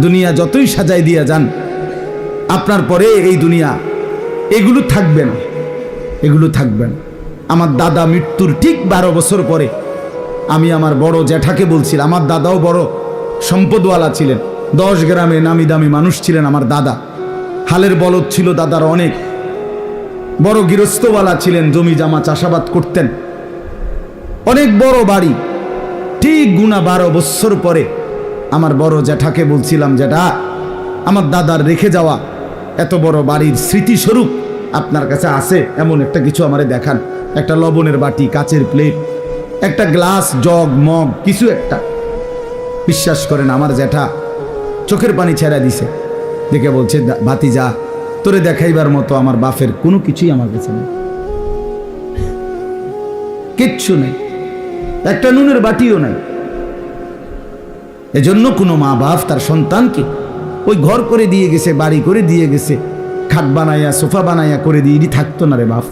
দুনিয়া যতই সাজাই দিয়া যান, আপনার পরে এই দুনিয়া এগুলো থাকবে না, এগুলো থাকবে না। আমার দাদা মৃত্যুর ঠিক 12 বছর পরে আমি আমার বড় জ্যাঠাকে বলছিলাম, আমার দাদাও বড় সম্পদওয়ালা ছিলেন, 10 গ্রামে নামি দামি মানুষ ছিলেন আমার দাদা। হালের বলদ ছিল দাদার অনেক, বড় গৃহস্থওয়ালা ছিলেন, জমি জামা চাষাবাদ করতেন, অনেক বড় বাড়ি। ঠিক গুণা 12 বছর পরে আমার বড় জ্যাঠাকে বলছিলাম, জ্যাঠা আমার দাদার রেখে যাওয়া এত বড় বাড়ির স্মৃতিস্বরূপ আপনার কাছে আছে এমন একটা কিছু আমারে দেখান, একটা লবণের বাটি, কাচের প্লেট, একটা গ্লাস, জগ, মগ, কিছু একটা। বিশ্বাস করেন আমার জ্যাঠা চোখের পানি ছেড়া দিছে, দেখে বলছে, ভাতিজা তোরে দেখাইবার মতো আমার বাপের কোনো কিছুই আমার কাছে নেই, কিচ্ছু নেই, একটা নুনের বাটিও নাই। এজন্য কোনো মা বাপ তার সন্তানকে ওই ঘর করে দিয়ে গেছে, বাড়ি করে দিয়ে গেছে, খাট বানাইয়া সোফা বানাইয়া করে দিয়ে, ইডি থাকতো না রে বাপ।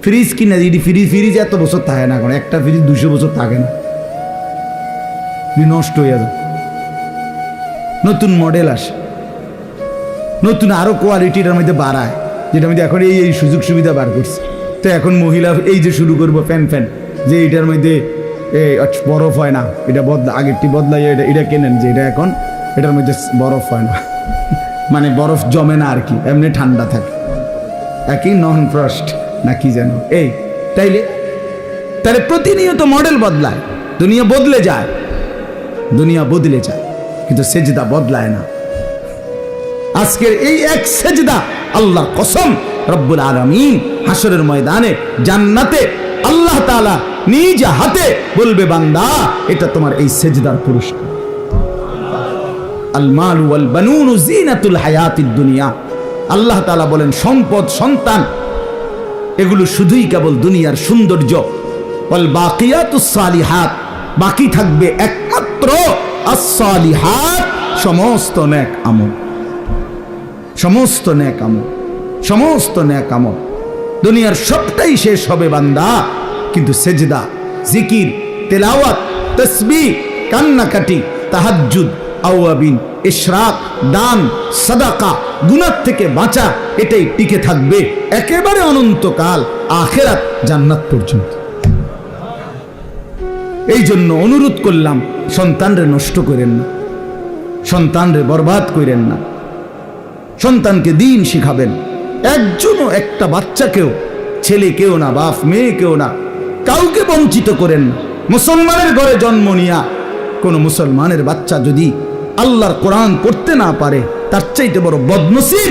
ফ্রিজ কিনা ইডি ফ্রিজ এত বছর থাকে না, কারণ একটা ফ্রিজ 200 বছর থাকে না, নষ্ট হয়ে যায়। নতুন মডেল আসে, নতুন আরো কোয়ালিটির মধ্যে বাড়ায়, যেটার মধ্যে এখন এই সুযোগ সুবিধা বার করছে। তো এখন মহিলা এই যে শুরু করবো ফ্যান যে এটার মধ্যে বরফ হয় না, এটা আগেরটি বদলাইয়া এটা কেনেন, যে এটা এখন এটার মধ্যে বরফ হয় না, মানে বরফ জমে না আর কি, এমনি ঠান্ডা থাকে, একই নন ফ্রস্ট না কি যেন এই। তাহলে প্রতিনিয়ত মডেল বদলায়, দুনিয়া বদলে যায়, দুনিয়া বদলে যায়, কিন্তু সেজদা বদলায় না। আজকের এই এক সেজদা, আল্লাহর কসম, রব্বুল আলামিন হাসরের ময়দানে জান্নাতে আল্লাহ তাআলা নিজ হাতে বলবে, বান্দা এটা তোমার এই সেজদার পুরস্কার। আল মাল ওয়াল বানুন জিনাতুল হায়াতিদ দুনিয়া। আল্লাহ তাআলা বলেন, সম্পদ, সন্তান এগুলো শুধুই কেবল দুনিয়ার সৌন্দর্য। ওয়াল বাকিয়াতুস সালিহাত, বাকি থাকবে একমাত্র আস-সালিহাত, সমস্ত নেক আমল, সমস্ত নেক আমল, সমস্ত নেক আমল। দুনিয়ার সবটাই শেষ হবে বান্দা, কিন্তু সেজদা, জিকির, তেলাওয়াত, তাসবিহ, কান্নাকাটি, তাহাজ্জুদ, আওয়াবিন, ইশরাক, দান, সাদাকা, গুনাহ থেকে বাঁচা, এটাই টিকে থাকবে একেবারে অনন্তকাল, আখিরাত, জান্নাত পর্যন্ত। এই জন্য অনুরোধ করলাম, সন্তানরে নষ্ট করেন না, সন্তানরে বরবাদ করেন না, সন্তানকে দিন শিখাবেন। একজনও একটা বাচ্চাকেও, ছেলে কেউ না, বাপ মেয়ে কেউ না, কাউকে বঞ্চিত করেন না। মুসলমানের ঘরে জন্ম নিয়া কোনো মুসলমানের বাচ্চা যদি আল্লাহর কোরআন পড়তে না পারে, তার চাইতে বড় বদনসিব,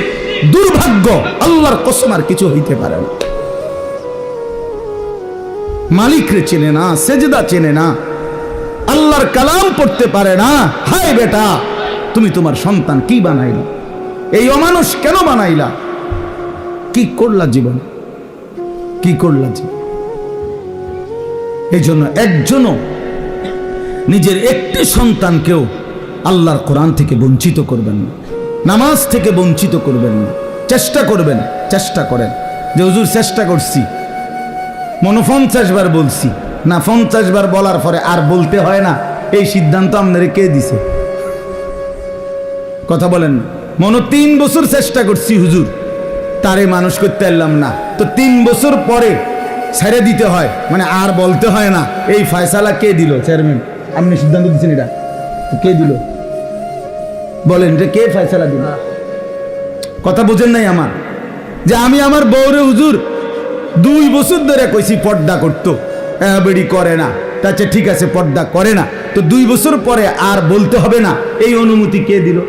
দুর্ভাগ্য আল্লাহর কসম আর কিছু হইতে পারে না। মালিকরে চেনে না, সেজদা চেনে না, আল্লাহর কালাম পড়তে পারে না। হায় বেটা, তুমি তোমার সন্তান কি বানাইলা? এই অমানুষ কেন বানাইলা? কি করলা জীবন, কি করলা জীবন? এই জন্য একজনও নিজের একটি সন্তানকেও আল্লাহর কোরআন থেকে বঞ্চিত করবেন না, নামাজ থেকে বঞ্চিত করবেন না। চেষ্টা করবেন, চেষ্টা করেন যে হুজুর চেষ্টা করছি, মনে 50 বার বলছি না, 50 বার বলার পরে আর বলতে হয় না, এই সিদ্ধান্ত আপনারা কে দিছে? কথা বলেন না। মনে 3 বছর চেষ্টা করছি হুজুর, তারে মানুষ করতে পারলাম না, তো 3 বছর পরে ছেড়ে দিতে হয়, মানে আর বলতে হয় না। এই ফয়সালা কে দিল? চেয়ারম্যান, আপনি সিদ্ধান্ত দিচ্ছেন, এটা কে দিল বলেন? এটা কে ফয়সালা দিল? কথা বুঝেন নাই আমার, যে আমি আমার বউরে হুজুর 2 বছর ধরে কইছি পর্দা করতো, বেড়ি করে না, তাছে ঠিক আছে পর্দা করে না, তো 2 বছর পরে আর বলতে হবে না, এই অনুমতি কে দিল?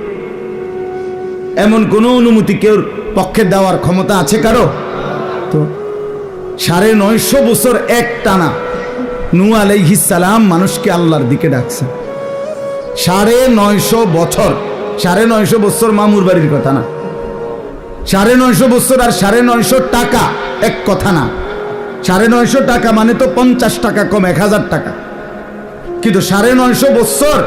এমন কোন অনুমতি কেউ পক্ষে দেওয়ার ক্ষমতা আছে কারো? তো 950 বছর এক টানা নূহ আলাইহিস সালাম মানুষকে আল্লাহর দিকে ডাকছেন। 950 বছর, 950 বছর মামুর বাড়ির কথা না, 950 বছর আর 950 টাকা এক কথা না। 950 টাকা মানে তো 50 টাকা কম, 1000 টাকা। কিন্তু 950 বছর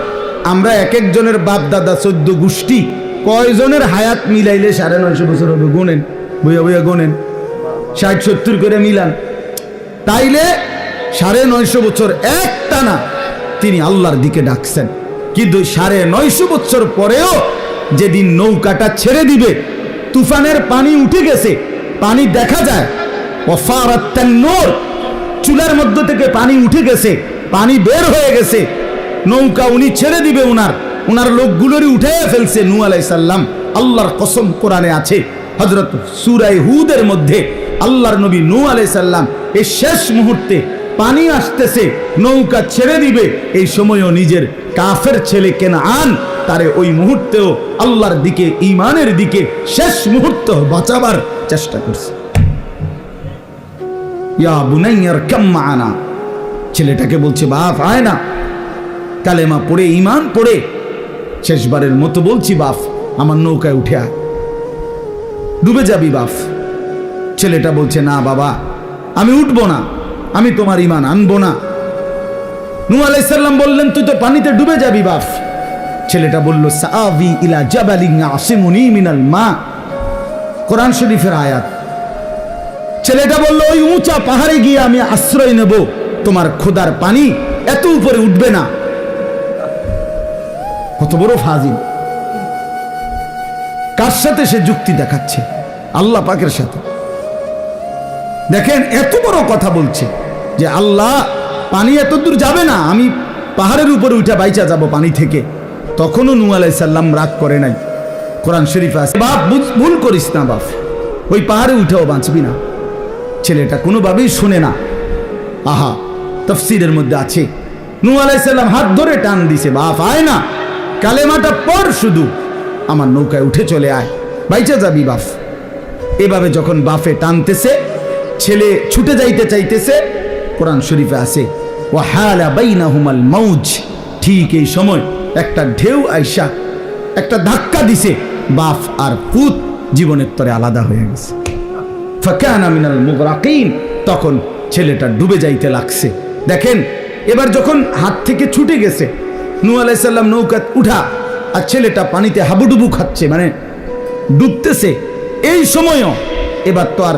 আমরা এক একজনের বাপ দাদা 14 গোষ্ঠী কয়জনের হায়াত মিলাইলে 950 বছর হবে? গুনেন, বইয়া বইয়া গুনেন, 60-70 করে মিলান, তাইলে 950 বছর এক টানা তিনি আল্লাহর দিকে ডাকছেন। কিন্তু 950 বছর পরেও যেদিন নৌকাটা ছেড়ে দিবে, তুফানের পানি উঠে গেছে, পানি দেখা যায়, ওয়াফারাত তান্নুর, চুলার মধ্য থেকে পানি উঠে গেছে, পানি বের হয়ে গেছে, নৌকা উনি ছেড়ে দিবে, উনার লোকগুলোরই উঠে ফেলছে নূহ আলাইহিস সালাম। আল্লাহর কসম, কোরআনে আছে, হযরত সূরা হুদের মধ্যে আল্লাহর নবী নূহ আলাইহিস সালাম এই শেষ মুহূর্তে পানি আসতেছে, নৌকা ছেড়ে দিবে, এই সময়ও নিজের কাফের ছেলে কেনান তারে ওই মুহূর্তেও আল্লাহর দিকে, ঈমানের দিকে শেষ মুহূর্ত বাঁচাবার চেষ্টা করছে। ইয়া বুনাইয়া রকাম মা'ানা, ছেলেটাকে বলছে বাপ আয় না, কালেমা পড়ে, ঈমান পড়ে শেষবারের মতো বলছি বাপ আমার নৌকায় উঠে আয়, ডুবে যাবি বাপ। ছেলেটা বলছে না বাবা, আমি উঠবো না, আমি তোমার ঈমান আনবো না। নূহ আলাইহিস সালাম বললেন তুই তো পানিতে ডুবে যাবি বাপ। ছেলেটা বলল সাআবি ইলা জাবালিন ইয়াসিমুনি মিনাল মা, কোরআন শরীফের আয়াত। ছেলেটা বলল ওই উঁচা পাহাড়ে গিয়ে আমি আশ্রয় নেব, তোমার খোদার পানি এত উপরে উঠবে না। কত বড় ফাজিল! কার সাথে সে যুক্তি দেখাচ্ছে? আল্লাহ পাকের সাথে। দেখেন এত বড় কথা বলছে যে আল্লাহ পানি এত দূর যাবে না, আমি পাহাড়ের উপরে উঠে বাইচা যাব পানি থেকে। তখনও নূহ আলাইহিস সালাম রাগ করে নাই। কোরআন শরীফে আছে বাপ ভুল করিস না বাপ, ওই পাহাড়ে উঠেও বাঁচবি না। ছেলেটা কোনোভাবেই শুনে না। আহা, তাফসীরের মধ্যে আছে নূহ আলাইহিস সালাম হাত ধরে টান দিছে, বাপ আয় না, কালেমাটা পড়, শুধু আমার নৌকায় উঠে চলে আয়, বাইচা যাবি বাপ। এভাবে যখন বাপে টানতেছে, ছেলে ছুটে যাইতে চাইতেছে, কোরআন শরীফে আছে ওয়াহালা বাইনাহুমাল মাউজ, ঠিক এই সময় একটা ঢেউ আইসা একটা ধাক্কা দিছে, বাপ আর পুত জীবনের তরে আলাদা হয়ে গেছে। ফাকানা মিনাল মুগরাকিন, তখন ছেলেটা ডুবে যাইতে লাগছে। দেখেন এবার যখন হাত থেকে ছুটে গেছে, নূহ আলাইহিস সালাম নৌকা উঠা, আর ছেলেটা পানিতে হাবুডুবু খাচ্ছে, মানে ডুবতেছে। এই সময়ও এবার তো আর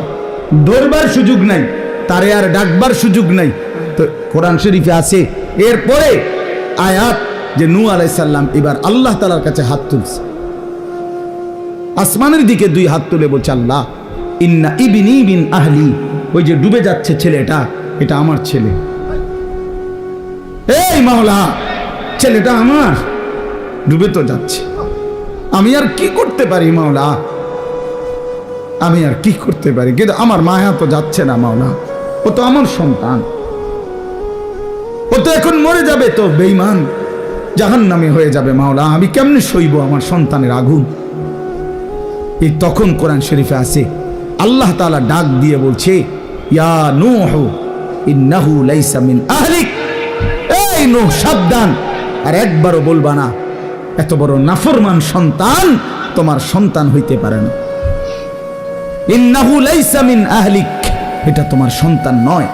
ধরবার সুযোগ নাই, তারে আর ডাকবার সুযোগ নাই। তো কোরআন শরীফে আছে এরপরে আয়াত যে নূহ আলাইহিস সালাম এবার আল্লাহ তাআলার কাছে হাত তুলছে, আসমানের দিকে 2 হাত তুলে বলছে আল্লাহ ইন্না ইবনি মিন আহলি, ওই যে ডুবে যাচ্ছে ছেলেটা, এটা আমার ছেলে। এই মাওলা, ছেলেটা আমার, ডুবে তো যাচ্ছে, আমি আর কি করতে পারি মাওলা, আমি আর কি করতে পারি? কিন্তু আমার মায়া তো যাচ্ছে না মাওলা, ও তো আমার সন্তান, ও তো এখন মরে যাবে, তো বেঈমান জাহান্নামী হয়ে যাবে মাওলা, আমি কেমনে সইব আমার সন্তানের আগুন? এই তখন কোরআন শরীফে আছে আল্লাহ তাআলা ডাক দিয়ে বলছে ইয়া নূহ ইন্নাহু লাইসা মিন আহলিক, এই নূহ সাবধান, আর একবারও বলবা না এত বড় নাফরমান সন্তান তোমার সন্তান হইতে পারে না। ইন্নাহু লাইসা মিন আহলিক, এটা তোমার সন্তান নয়।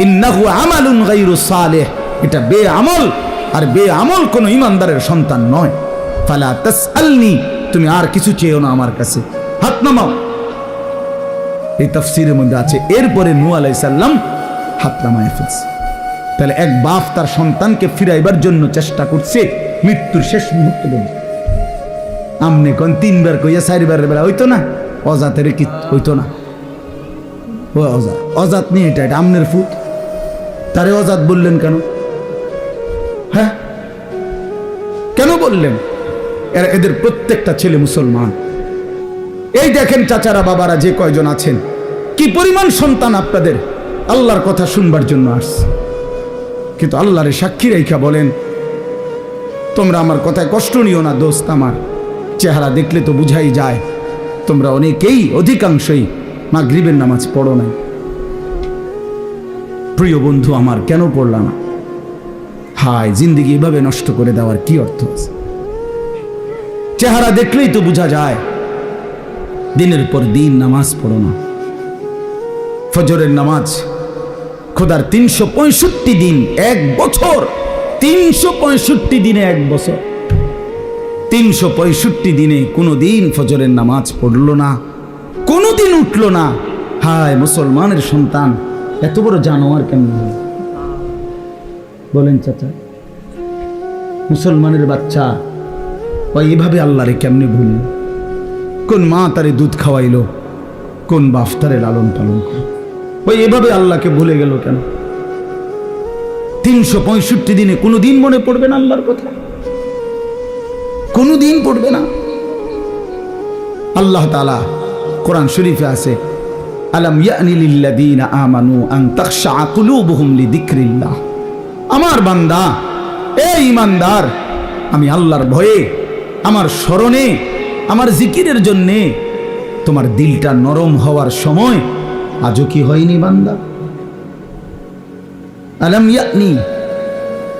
ইন্নাহু আমালুন গায়রু সালিহ, এটা বেআমল, আর বেআমল কোন ঈমানদারের সন্তান নয়। ফালা তাসআলনি, তুমি আর কিছু চেয়েও না আমার কাছে, হাত নামাও। এই তাফসীরের মধ্যে আছে এরপরে নূহ আলাইহিস সালাম হাত নামায় ফেলছে। তাহলে এক বাপ তার সন্তানকে ফিরাইবার জন্য চেষ্টা করছে মৃত্যুর শেষ মুহূর্তে পর্যন্ত। আমনে কোন 3 বার কইয়া 4 বারের বেলা হইতো না, অজাতের কি হইতো না? ও অজাত নিয়ে এটা আমনের ফুট, তারে অজাত বললেন কেন? হ্যাঁ কেন বললেন? এদের প্রত্যেকটা ছেলে মুসলমান। এই দেখেন চাচারা বাবারা যে কয়জন আছেন, কি পরিমাণ সন্তান আপনাদের আল্লাহর কথা শুনবার জন্য আসছে, কিন্তু আল্লাহরে সাক্ষী রেখা বলেন তোমরা আমার কথায় কষ্ট নিও না দোস্ত, আমার চেহারা দেখলে তো বুঝাই যায় তোমরা অনেকেই, অধিকাংশই মাগরিবের নামাজ পড়ো নাই। প্রিয় বন্ধু আমার, কেন পড়লা না? হায়, জিন্দেগি এভাবে নষ্ট করে দেওয়ার কি অর্থ আছে? চেহারা দেখলেই তো বোঝা যায় দিনের পর দিন নামাজ পড়ো না। ফজরের নামাজ খোদার 365 দিন, 1 বছর, 365 দিনে 1 বছর, 365 দিনে কোনো দিন ফজরের নামাজ পড়লো না, কোনো দিন উঠলো না। হায়, মুসলমানের সন্তান এত বড় জানোয়ার কেমন হয় বলেন চাচা? মুসলমানের বাচ্চা ওই এভাবে আল্লাহরে কেমনে ভুল? কোন মা তারে দুধ খাওয়াইলো, কোন বাপ তারে লালন পালন করল, ওই এভাবে আল্লাহকে ভুলে গেল কেন? 365 দিনে কোনোদিন মনে পড়বে না আল্লাহর কথা? কোনোদিন পড়বে না? আল্লাহ তাআলা কোরআন শরীফে আছে, আলাম ইয়ানি লিল্লাযীনা আমানু আন তাখশা কুলুবুহুম লিযিকরিল্লাহ। আমার বান্দা, এই ঈমানদার, আমি আল্লাহর ভয়ে, আমার স্মরণে, আমার জিকিরের জন্যে তোমার দিলটা নরম হওয়ার সময় আজও কি হয়নি বান্দা? আলাম ইয়ানি,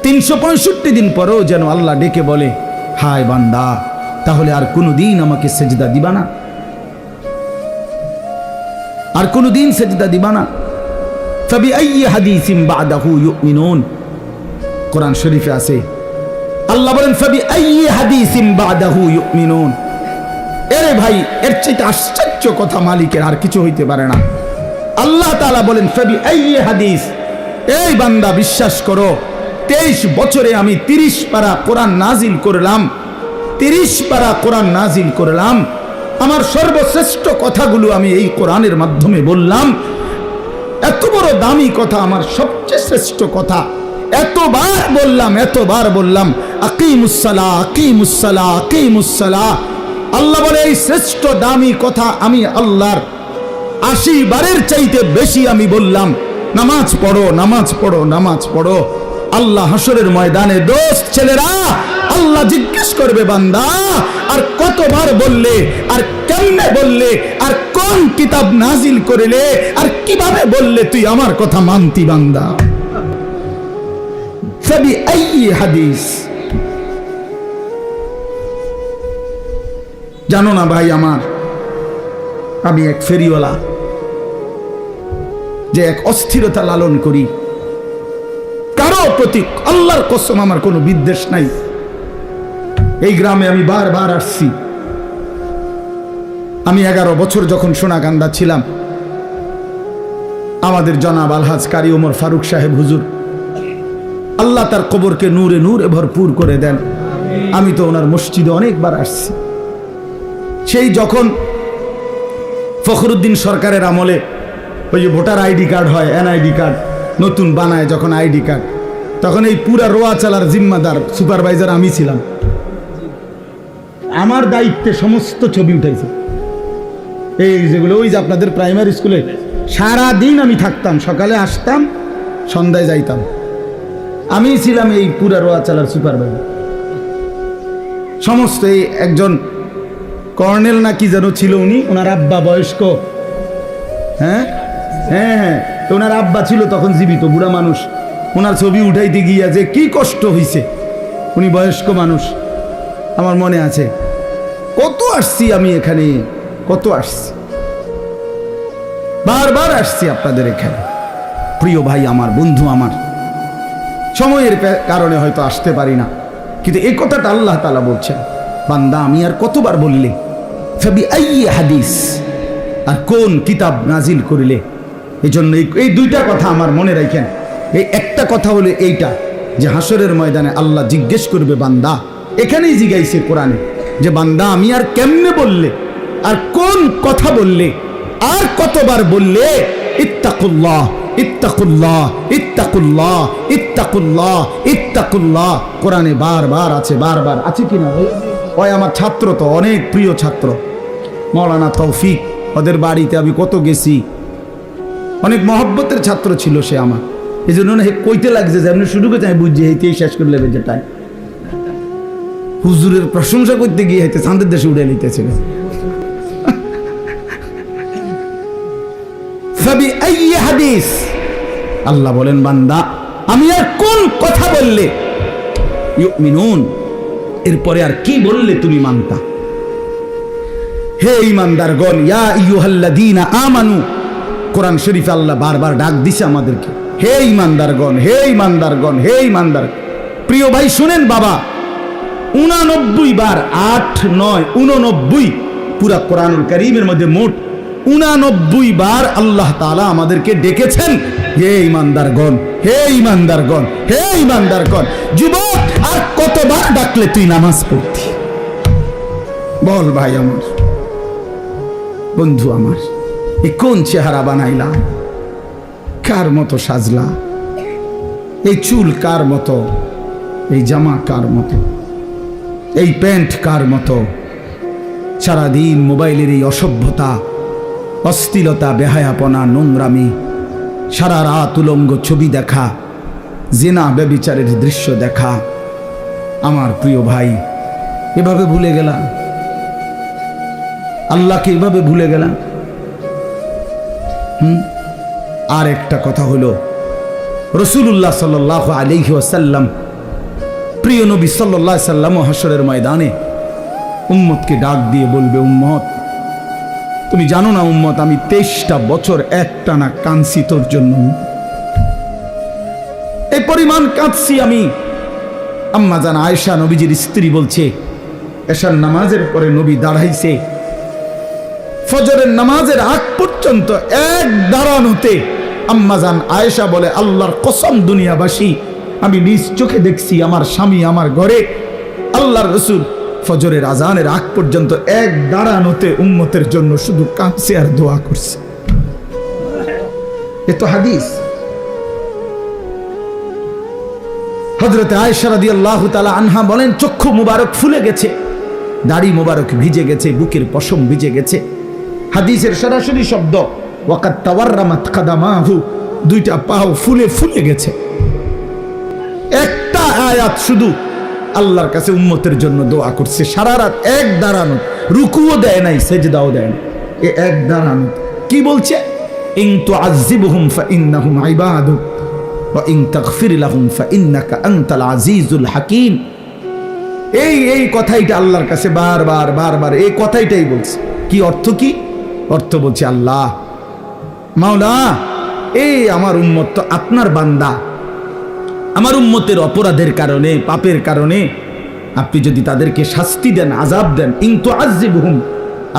365 দিন পরেও যেন আল্লাহ ডেকে বলে, হায় বান্দা, তাহলে আর কোনোদিন আমাকে সেজদা দিবা না? আর কোনোদিন সেজদা দিবা না? ফাবিআইয়ি হাদিসিন বা'দাহু ইউমিনুন। কোরআন শরীফে আছে, আল্লাহ বলেন ফাবিআইয়ি হাদিসিন বা'দাহু ইউমিনুন। এরে ভাই, এর চাইতে আশ্চর্য কথা মালিকের আর কিছু হইতে পারে না। আল্লাহ তাআলা বলেন ফাবিআইয়ি হাদিস, এই বান্দা বিশ্বাস করো, 23 বছরে আমি 30 পারা কোরআন নাজিল করলাম, 30 পারা কোরআন নাজিল করলাম। আমার সর্বশ্রেষ্ঠ কথাগুলো আমি এই কোরআনের মাধ্যমে বললাম। এত বড় দামি কথা, আমার সবচেয়ে শ্রেষ্ঠ কথা, এতবার বললাম আকিমুসসালাহ, আকিমুসসালাহ, আকিমুসসালাহ। আল্লাহ বলে এই শ্রেষ্ঠ দামি কথা আমি আল্লাহর 80 বারের চাইতে বেশি আমি বললাম, নামাজ পড়ো, নামাজ পড়ো, নামাজ পড়ো। আল্লাহ হাসরের ময়দানে দোস্ত ছেলেরা, আল্লাহ জিজ্ঞেস করবে, বান্দা আর কতবার বললে, আর কেমনে বললে, আর কোন কিতাব নাজিল করিলে, আর কিভাবে বললে তুই আমার কথা মানতি বান্দা? ফাবিআইয়ি হাদিস। জানো না ভাই আমার, আমি এক ফেরিওয়ালা, যে এক অস্থিরতা লালন করি, কারো প্রতি আল্লাহর কসম আমার কোনো বিদ্বেষ নাই। এই গ্রামে আমি বারবার আসছি। আমি 11 বছর যখন সোনাকান্দা ছিলাম, আমাদের জনাব আলহাজ কারি ওমর ফারুক সাহেব হুজুর, আল্লাহ তার কবরকে নূরে নূরে ভরপুর করে দেন। আমি তো ওনার মসজিদে অনেকবার আসছি। সেই যখন ফখরুদ্দিন সরকারের আমলে ওই যে ভোটার আইডি কার্ড হয়, এনআইডি কার্ড নতুন বানায় যখন আইডি কার্ড, তখন এই পুরা রোয়া চালার জিম্মাদার সুপারভাইজার আমি ছিলাম। আমার দায়িত্বে সমস্ত ছবি উঠাইছে, এই যেগুলো ওই যে আপনাদের প্রাইমারি স্কুলে সারা দিন আমি থাকতাম, সকালে আসতাম, সন্ধ্যায় যাইতাম। আমি ছিলাম এই পুরা রোয়া চালার সুপারভাইজার। সমস্ত এই একজন কর্নেল না কি যেন ছিল উনি, ওনার আব্বা বয়স্ক, হ্যাঁ হ্যাঁ হ্যাঁ, ওনার আব্বা ছিল তখন জীবিত, বুড়া মানুষ। ওনার ছবি উঠাইতে গিয়া যে কি কষ্ট হইছে, উনি বয়স্ক মানুষ, আমার মনে আছে। কত আসছি আমি এখানে, কত আসছি, বারবার আসছি আপনাদের এখানে। প্রিয় ভাই আমার, বন্ধু আমার, সময়ের কারণে হয়তো আসতে পারি না, কিন্তু এই কথাটা আল্লাহ তাআলা বলছেন, বান্দা আমি আর কতবার বললে, ফাবিআইয়ি হাদিস, আর কোন কিতাব নাজিল করিলে। এই জন্য এই দুইটা কথা আমার মনে রাখেন। এই একটা কথা হলো এইটা, যে হাসরের ময়দানে আল্লাহ জিজ্ঞেস করবে বান্দা, এখানেই জিজ্ঞাইছে কোরআনে, যে বান্দা আমি আর কেমনে বললে, আর কোন কথা বললে, আর কতবার বললে। ইত্তাকুল্লাহ, ইত্তাকুল্লাহ, ইত্তাকুল্লাহ, ইত্তাকুল্লাহ, ইত্তাকুল্লাহ। কোরআনে বারবার আছে, বারবার আছে কিনা? ওই আমার ছাত্র তো অনেক প্রিয় ছাত্র, মাওলানা তৌফিক, ওদের বাড়িতে আমি কত গেছি, অনেক মহব্বতের ছাত্র ছিল সে আমার। এই জন্য কইতে লাগছে যে আপনি শুরু করতে, আমি বুঝছি এইতেই শেষ করে নেবে, যেটাই হুজুরের প্রশংসা করতে গিয়ে হইতে চাঁদের দেশে উড়ে নিতেছিল। ফাবিআইয়ি হাদিস, আল্লাহ বলেন বান্দা আমি আর কোন কথা বললে ইউমিনুন, এরপরে আর কি বললে তুমি মানতা। হে ঈমানদারগণ, ইয়া আইয়ুহাল্লাযীনা আমানু, কোরআন শরীফে আল্লাহ বারবার ডাক দিছে আমাদেরকে, হে ঈমানদারগণ, হে ঈমানদারগণ, হে ঈমানদার। প্রিয় ভাই শুনেন বাবা, 89 বার, 8, 9, 89, পুরা কোরআনুল কারীমের মধ্যে মোট 89 বার আল্লাহ তাআলা আমাদেরকে ডেকেছেন, হে ঈমানদারগণ, হে ঈমানদারগণ, হে ঈমানদারগণ। যুবক আর কত 100 বার ডাকলে তুই নামাজ পড়তি। বল ভাই আমার, বন্ধু আমার, এ কোন চেহারা বানাইলা? কার মতো সাজলা? এই চুল কার মতো? এই জামা কার মতো? এই প্যান্ট কার মতো? সারাদিন মোবাইলের এই অসভ্যতা, অশ্লীলতা, বেহায়াপনা, নোংরামি, সারা রাত উলঙ্গ ছবি দেখা, জিনা ব্যভিচারের দৃশ্য দেখা। আমার প্রিয় ভাই, এভাবে ভুলে গেলাম আল্লাহকে, এভাবে ভুলে গেলাম। আর একটা কথা হলো, রাসূলুল্লাহ সাল্লাল্লাহু আলাইহি ওয়াসাল্লাম, প্রিয় নবী সাল্লাল্লাহু আলাইহি ওয়াসাল্লাম হাশরের ময়দানে উম্মতকে ডাক দিয়ে বলবে, উম্মত তুমি জানো না উম্মত, আমি 23টা বছর একটানা কাঁদছি তোর জন্য। এই পরিমাণ কাঁদছি আমি। আম্মা জান আয়েশা নবীজির স্ত্রী বলছে, এশার নামাজের পরে নবী দাঁড়াইছে, ফজরের নামাজের আগ পর্যন্ত এক দাঁড়ানোতে আম্মা জান আয়েশা বলে, আল্লাহর কসম দুনিয়াবাসী, আমি নিজ চোখে দেখছি আমার স্বামী আমার ঘরে আল্লাহর রাসূল ফজরের আজানের আগ পর্যন্ত এক দাঁড়ানোতে উম্মতের জন্য শুধু কাঁদছে আর দোয়া করছে। এ তো হাদিস। হযরত আয়েশা রাদিয়াল্লাহু তাআলা আনহা বলেন, চক্ষু মুবারক ফুলে গেছে, দাড়ি মুবারক ভিজে গেছে, বুকের পশম ভিজে গেছে। হাদিসের সরাসরি শব্দ, ওয়াকাত তাওয়াররামাত কাদামাহু, দুইটা পাও ফুলে ফুলে গেছে। একটা আয়াত শুধু আল্লাহর কাছে উম্মতের জন্য দোয়া করছে, সারা রাত এক দাঁড়ানো, রুকুও দেয় নাই, সেজদাও দেয় না, এ এক দাঁড়ানো। কি বলছে? ইন তুআযিবহুম ফাইন্নাহুম ইবাদুক ওয়া ইন তাগফির লাহুম ফাইন্নাকা আনতাল আজিজুল হাকীম। এই কথাইটা আল্লাহর কাছে বারবার এই কথাইটাই বলছে। কি অর্থ? কি অর্থ বলছে, আল্লাহ মাওলা, এই আমার উম্মত তো আপনার বান্দা, আমার উম্মতের অপরাধের কারণে, পাপের কারণে আপনি যদি তাদেরকে শাস্তি দেন, আযাব দেন, ইন তুআযিবহুম,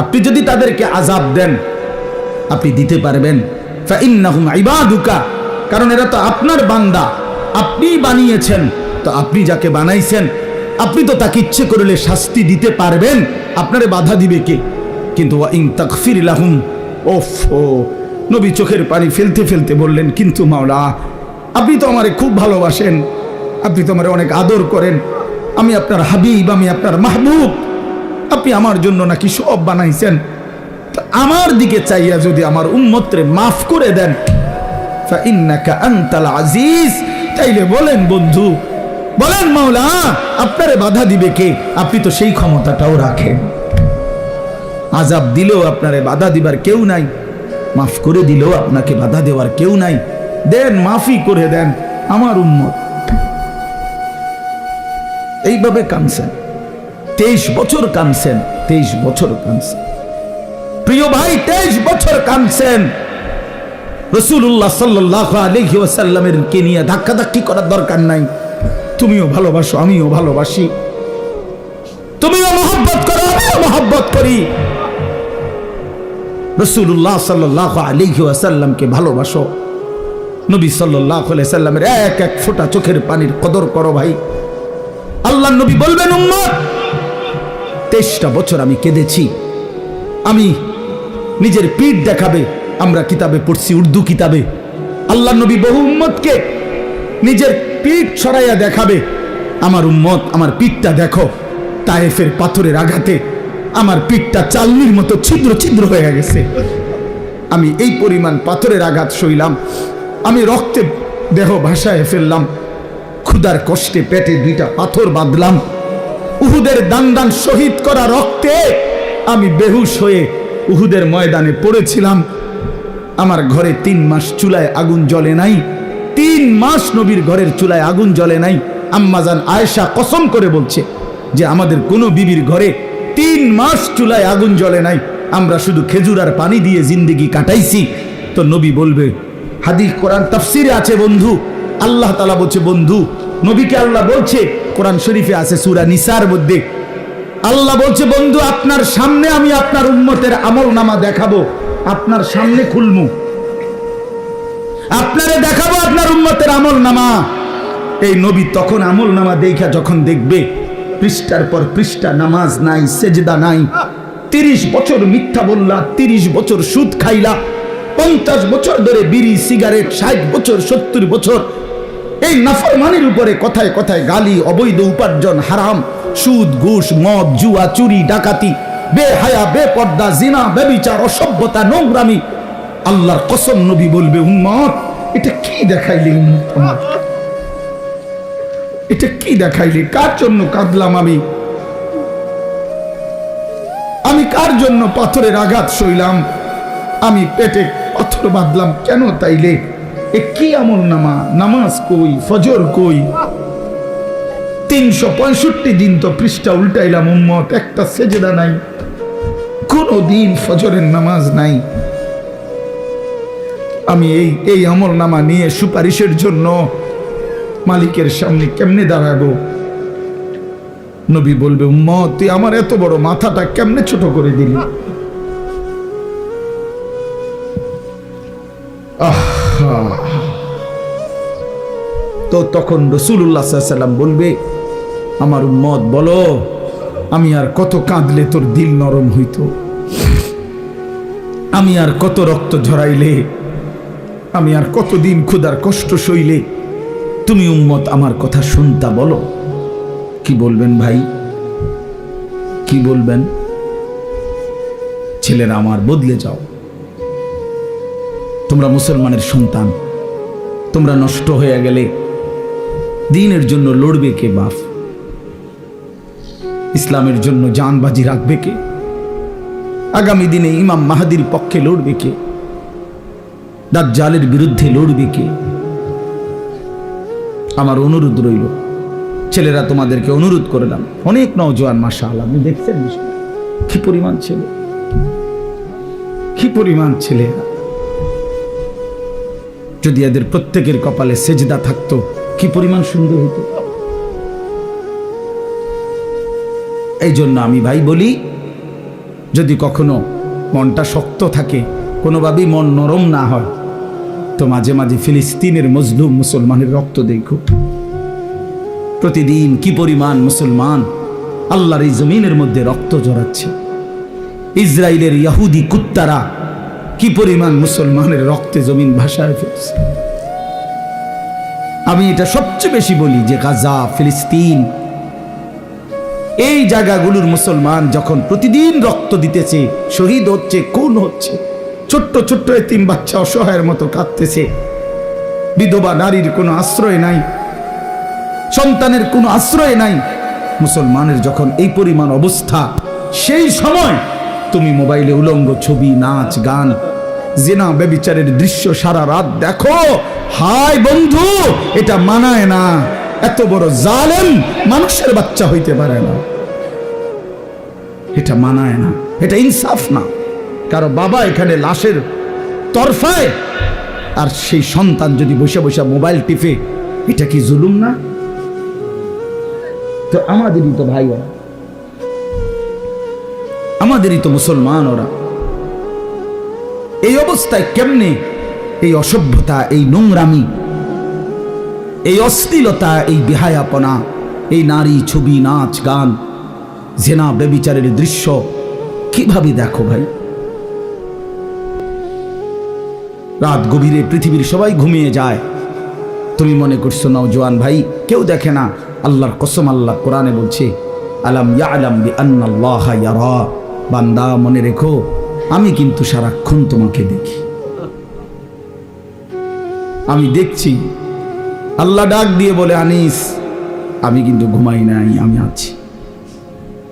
আপনি যদি তাদেরকে আযাব দেন, আপনি দিতে পারবেন, ফাইন্নাহুম ইবাদুকা, কারণ এরা তো আপনার বান্দা, আপনি বানিয়েছেন, তো আপনি যাকে বানাইছেন আপনি তো তাকে ইচ্ছে করলে শাস্তি দিতে পারবেন, আপনারে বাধা দিবে কে? কিন্তু ওয়া ইন তাগফির লাহুম, ওফো, নবী চোখের পানি ফেলতে ফেলতে বললেন, কিন্তু মাওলা, আপনি তো আমারে খুব ভালোবাসেন, আপনি তো আমারে অনেক আদর করেন, আমি আপনার হাবিব, আমি আপনার মাহবুব, আপনি আমার জন্য নাকি সব বানাইছেন, তো আমার দিকে চাইয়া যদি আমার উম্মতরে মাফ করে দেন, ফাইন্নাকা আনতাল আজিজ, তাইলে বলেন বন্ধু, বলেন মাওলা, আপনারে বাধা দিবে কে? আপনি তো সেই ক্ষমতাটাও রাখেন। আযাব দিলেও আপনারে বাধা দিবার কেউ নাই, মাফ করে দিলেও আপনাকে বাধা দেওয়ার কেউ নাই। দেন, মাফি করে দেন আমার উম্মত। এইভাবে কাঁদছেন, 23 বছর কাঁদছেন, 23 বছর কাঁদছেন। প্রিয় ভাই, 23 বছর কাঁদছেন। রাসূলুল্লাহ সাল্লাল্লাহু আলাইহি ওয়াসাল্লামের কে নিয়ে ধাক্কাধাক্কি করার দরকার নাই। তুমিও ভালোবাসো, আমিও ভালোবাসি, তুমিও মহব্বত করো, আমিও মহব্বত করি। রাসূলুল্লাহ সাল্লাল্লাহু আলাইহি ওয়াসাল্লামকে ভালোবাসো, নবী সাল্লাল্লাহু আলাইহি সাল্লামের এক এক ফোঁটা চোখের পানির কদর করো ভাই। আল্লাহর নবী বলবেন, উম্মত 23টা বছর আমি কেঁদেছি। আমি নিজের পিঠ দেখাবে, আমরা কিতাবে পড়ছি, উর্দু কিতাবে আল্লাহর নবী বহু উম্মতকে নিজের পিঠ ছড়াইয়া দেখাবে, আমার উম্মত আমার পিঠটা দেখো, তায়েফের পাথরের আঘাতে আমার পিঠটা চালনির মতো ছিদ্র ছিদ্র হয়ে গেছে, আমি এই পরিমাণ পাথরের আঘাত সইলাম, আমি রক্তে দেহ ভাসায় ফেললাম, ক্ষুধার কষ্টে পেটে 2টা পাথর বাঁধলাম, উহুদের দান শহীদ করা রক্তে আমি বেহুশ হয়ে উহুদের ময়দানে পড়েছিলাম। আমার ঘরে 3 মাস চুলায় আগুন জ্বলে নাই, 3 মাস নবীর ঘরের চুলায় আগুন জ্বলে নাই। আম্মাজান আয়েশা কসম করে বলছে যে আমাদের কোনো বিবির ঘরে 3 মাস চুলায় আগুন জ্বলে নাই, আমরা শুধু খেজুর আর পানি দিয়ে জিন্দেগি কাটাইছি। তো নবী বলবে, হাদিস কোরআন তাফসিরে আছে বন্ধু, আল্লাহ তাআলা বলছে, বন্ধু নবীকে আল্লাহ বলছে, কোরআন শরীফে আছে সূরা নিসার মধ্যে আল্লাহ বলছে, বন্ধু আপনার সামনে আমি আপনার উম্মতের আমলনামা দেখাবো, আপনার সামনে খুলমু, আপনারে দেখাবো আপনার উম্মতের আমলনামা। এই নবী তখন আমল নামা দেখা যখন দেখবে পৃষ্ঠার পর পৃষ্ঠা নামাজ নাই, সেজদা নাই, 30 বছর মিথ্যা বললা, 30 বছর সুদ খাইলা, 50 বছর ধরে বিড়ি সিগারেট, 60 বছর 70 বছর এই নাফরমানির উপরে কথায় কথায় গালি, অবৈধ উপার্জন, হারাম, সুদ, ঘুষ, মদ, জুয়া, চুরি, ডাকাতি, বেহায়া, বেপর্দা, জিনা, ব্যভিচার, অসভ্যতা, নোংরামি। আল্লাহর কসম নবী বলবে, উম্মত এটা কি দেখাইলি? উম্মত আমার এটা কি দেখাইলি? কার জন্য কাঁদলাম আমি? আমি কার জন্য পাথরের আঘাত সইলাম? আমি পেটে পাথর বাঁধলাম কেন? তাইলে এ কি আমল নামা? নামাজ কই, ফজর কই? 365 দিন তো পৃষ্ঠা উল্টাইলাম উম্মত, একটা সেজদা নাই, কোনো দিন ফজরের নামাজ নাই। আমি এই আমল নামা নিয়ে সুপারিশের জন্য মালিকের সামনে কেমনে দাঁড়াবো? নবী বলবে, উম্মত তুই আমার এত বড় মাথাটা কেমনে ছোট করে দিলি? তো তখন রাসূলুল্লাহ সাল্লাল্লাহু আলাইহি ওয়াসাল্লাম বলবে, আমার উম্মত বলো, আমি আর কত কাঁদলে তোর দিল নরম হইতো? আমি আর কত রক্ত ঝরাইলে, আমি আর কতদিন ক্ষুধার কষ্ট সইলে তুমি উম্মত আমার কথা শুনতা? বলো কি বলবেন ভাই? কি বলবেন? ছেলেরা আমার, বদলে যাও। তোমরা মুসলমানের সন্তান, তোমরা নষ্ট হয়ে গেলে দ্বীনের জন্য লড়বে কে বাপ? ইসলামের জন্য জানবাজি রাখবে কে? আগামী দিনে ইমাম মাহদির পক্ষে লড়বে কে? দাজ্জালের বিরুদ্ধে লড়বে কে? আমার অনুরোধ রইল, ছেলেরা তোমাদেরকে অনুরোধ করলাম, অনেক নওজোয়ান মাশাআল্লাহ, আপনি দেখছেন কি পরিমাণ ছেলে, কি পরিমাণ ছেলে। যদি এদের প্রত্যেকের কপালে সেজদা থাকতো কি পরিমাণ সুন্দর হতো। এই জন্য আমি ভাই বলি, যদি কখনো মনটা শক্ত থাকে, কোনোভাবেই মন নরম না হয়, তো মাঝে মাঝে ফিলিস্তিনের মজলুম মুসলমানের রক্ত দেখো। প্রতিদিন কি পরিমাণ মুসলমান আল্লাহর এই জমিনের মধ্যে রক্ত ঝরাচ্ছে। ইসরায়েলের ইহুদি কুত্তারা কি পরিমাণ মুসলমানের রক্তে জমিন ভাসায় ফেলছে। আমি এটা সবচেয়ে বেশি বলি যে গাজা, ফিলিস্তিন, এই জায়গাগুলোর মুসলমান যখন প্রতিদিন রক্ত দিতেছে, শহীদ হচ্ছে, খুন হচ্ছে, ছোট্ট ছোট্ট এতিম বাচ্চা অসহায়ের মতো কাঁদতেছে, বিধবা নারীর কোনো আশ্রয় নাই, সন্তানের কোনো আশ্রয় নাই, মুসলমানের যখন এই পরিমাণ অবস্থা, সেই সময় তুমি মোবাইলে উলঙ্গ ছবি, নাচ, গান, জিনা, ব্যভিচারের দৃশ্য সারা রাত দেখো, হায় বন্ধু, এটা মানায় না। এত বড় জালেম মানুষের বাচ্চা হইতে পারে না, এটা মানায় না, এটা ইনসাফ না। কারো বাবা এখানে লাশের তরফায়, আর সেই সন্তান যদি বসে বসে মোবাইল টিপে, এটা কি জুলুম না? তো আমাদেরই তো ভাই ওরা, আমাদেরই তো মুসলমান ওরা। এই অবস্থায় কেমনে এই অসভ্যতা, এই নোংরামি, এই অশ্লীলতা, এই বেহায়াপনা, এই নারী, ছবি, নাচ, গান, জেনা, ব্যভিচারের দৃশ্য কিভাবে দেখো ভাই? রাত গভীরে পৃথিবীর সবাই ঘুমিয়ে যায়, তুমি মনে করছো নওজোয়ান ভাই কেউ দেখে না? আল্লাহর কসম, আল্লাহ কোরআনে বলছে, আলাম ইয়ালাম বিআন্নাল্লাহা ইয়ারা, বান্দা মনে রেখো আমি কিন্তু সারাক্ষণ তোমাকে দেখি, আমি দেখছি। আল্লাহ ডাক দিয়ে বলে, আনিস আমি কিন্তু ঘুমাই নাই, আমি আছি।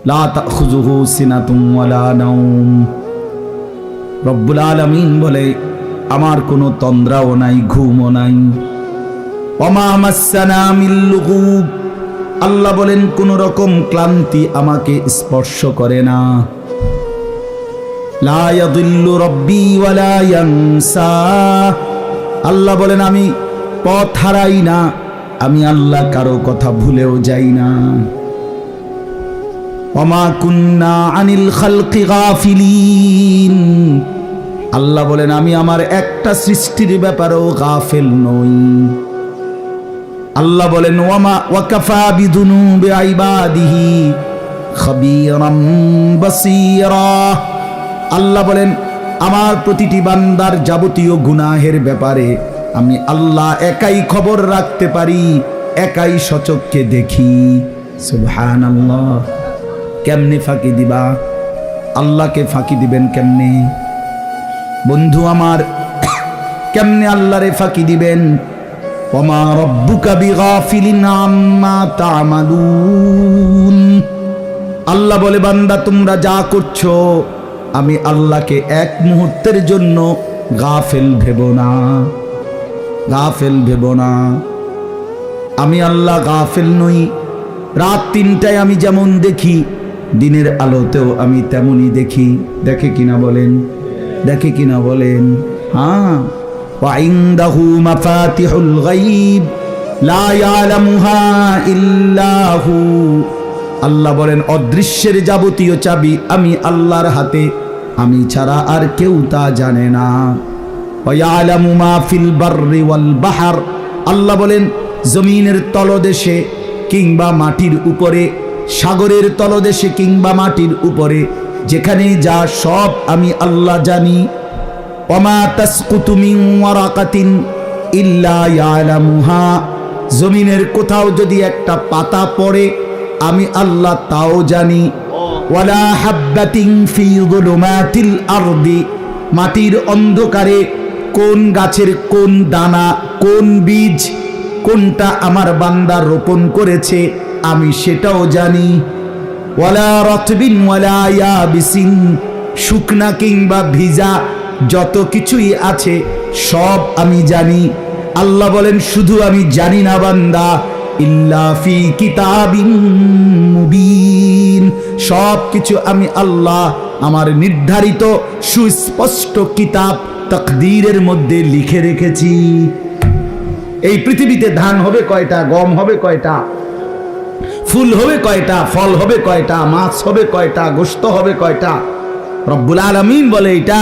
লা তাখুযুহু সিনাতুন ওয়ালা নাওম, রব্বুল আলামিন বলে আমার কোনো তন্দ্রাও নাই, ঘুমও নাই। ওমা মাসসানা মিন লুগুব, আল্লাহ বলেন কোন রকম ক্লান্তি আমাকে স্পর্শ করে না। লা ইয়াদিল্লু রাব্বি ওয়ালা ইয়ানসা, আল্লাহ বলেন আমি পথ হারাই না, আমি আল্লাহ কারো কথা ভুলেও যাই না। ওমা কুন্না আনিল খালকি গাফিলিন, আল্লাহ বলেন আমি আমার একটা সৃষ্টির ব্যাপারেও গাফেল নই। আল্লাহ বলেন ওয়ামা ওয়াকাফা বিদুনুবি ইবাদিহি খাবীরাম বাসীরা। আল্লাহ বলেন আমার প্রতিটি বান্দার যাবতীয় গুনাহের ব্যাপারে আমি আল্লাহ একাই খবর রাখতে পারি, একাই সচক্ষে দেখি। সুবহানাল্লাহ। কেমনে ফাঁকি দিবা? আল্লাহকে ফাঁকি দিবেন কেমনে? বন্ধু আমার, কেমনে আল্লাহরে ফাঁকি দিবেন? ওমা রব্বুকা বিগাফিলিন আম্মা তা'মালুন। আল্লাহ বলে বান্দা তোমরা যা করছো আমি আল্লাহকে এক মুহূর্তের জন্য গাফেল ভেবো না, গাফেল ভেবো না। আমি আল্লাহ গাফেল নই। রাত ৩টায় আমি যেমন দেখি দিনের আলোতেও আমি তেমনই দেখি। দেখে কিনা বলেন? দেখে কিনা বলেন? হ্যাঁ। وعنده مفاتيح الغيب لا يعلمها إلا هو। আল্লাহ বলেন অদৃশ্যের যাবতীয় চাবি আমি আল্লাহর হাতে, আমি ছাড়া আর কেউ তা জানে না। ويعلم ما في البر والبحر। আল্লাহ বলেন জমিনের তলদেশে কিংবা মাটির উপরে, সাগরের তলদেশে কিংবা মাটির উপরে, যেখানে যা সব আমি আল্লাহ জানি। ওমা তাসকুতু মিন ওয়ারাকাতিন ইল্লা ইয়ালামুহা। জমিনের কোথাও যদি একটা পাতা পড়ে আমি আল্লাহ তাও জানি। ওয়ালা হাব্বাতিন ফি যুলুমাতিল আরদি। মাটির অন্ধকারে কোন গাছের কোন দানা, কোন বীজ, কোনটা আমার বান্দা রোপণ করেছে আমি সেটাও জানি। ওয়ালা রাতবিন ওয়ালা ইয়াবিসিন। শুকনা কিংবা ভিজা যত কিছুই আছে সব আমি জানি। আল্লাহ বলেন শুধু আমি জানি না বান্দা, ইল্লা ফি কিতাবিন মুবিন। সব কিছু আমি আল্লাহ আমার নির্ধারিত সুস্পষ্ট কিতাব তাকদীরের মধ্যে লিখে রেখেছি। এই পৃথিবীতে ধান হবে কয়টা, গম হবে কয়টা, ফুল হবে কয়টা, ফল হবে কয়টা, মাছ হবে কয়টা, গোশত হবে কয়টা, রব্বুল আলামিন বলে এটা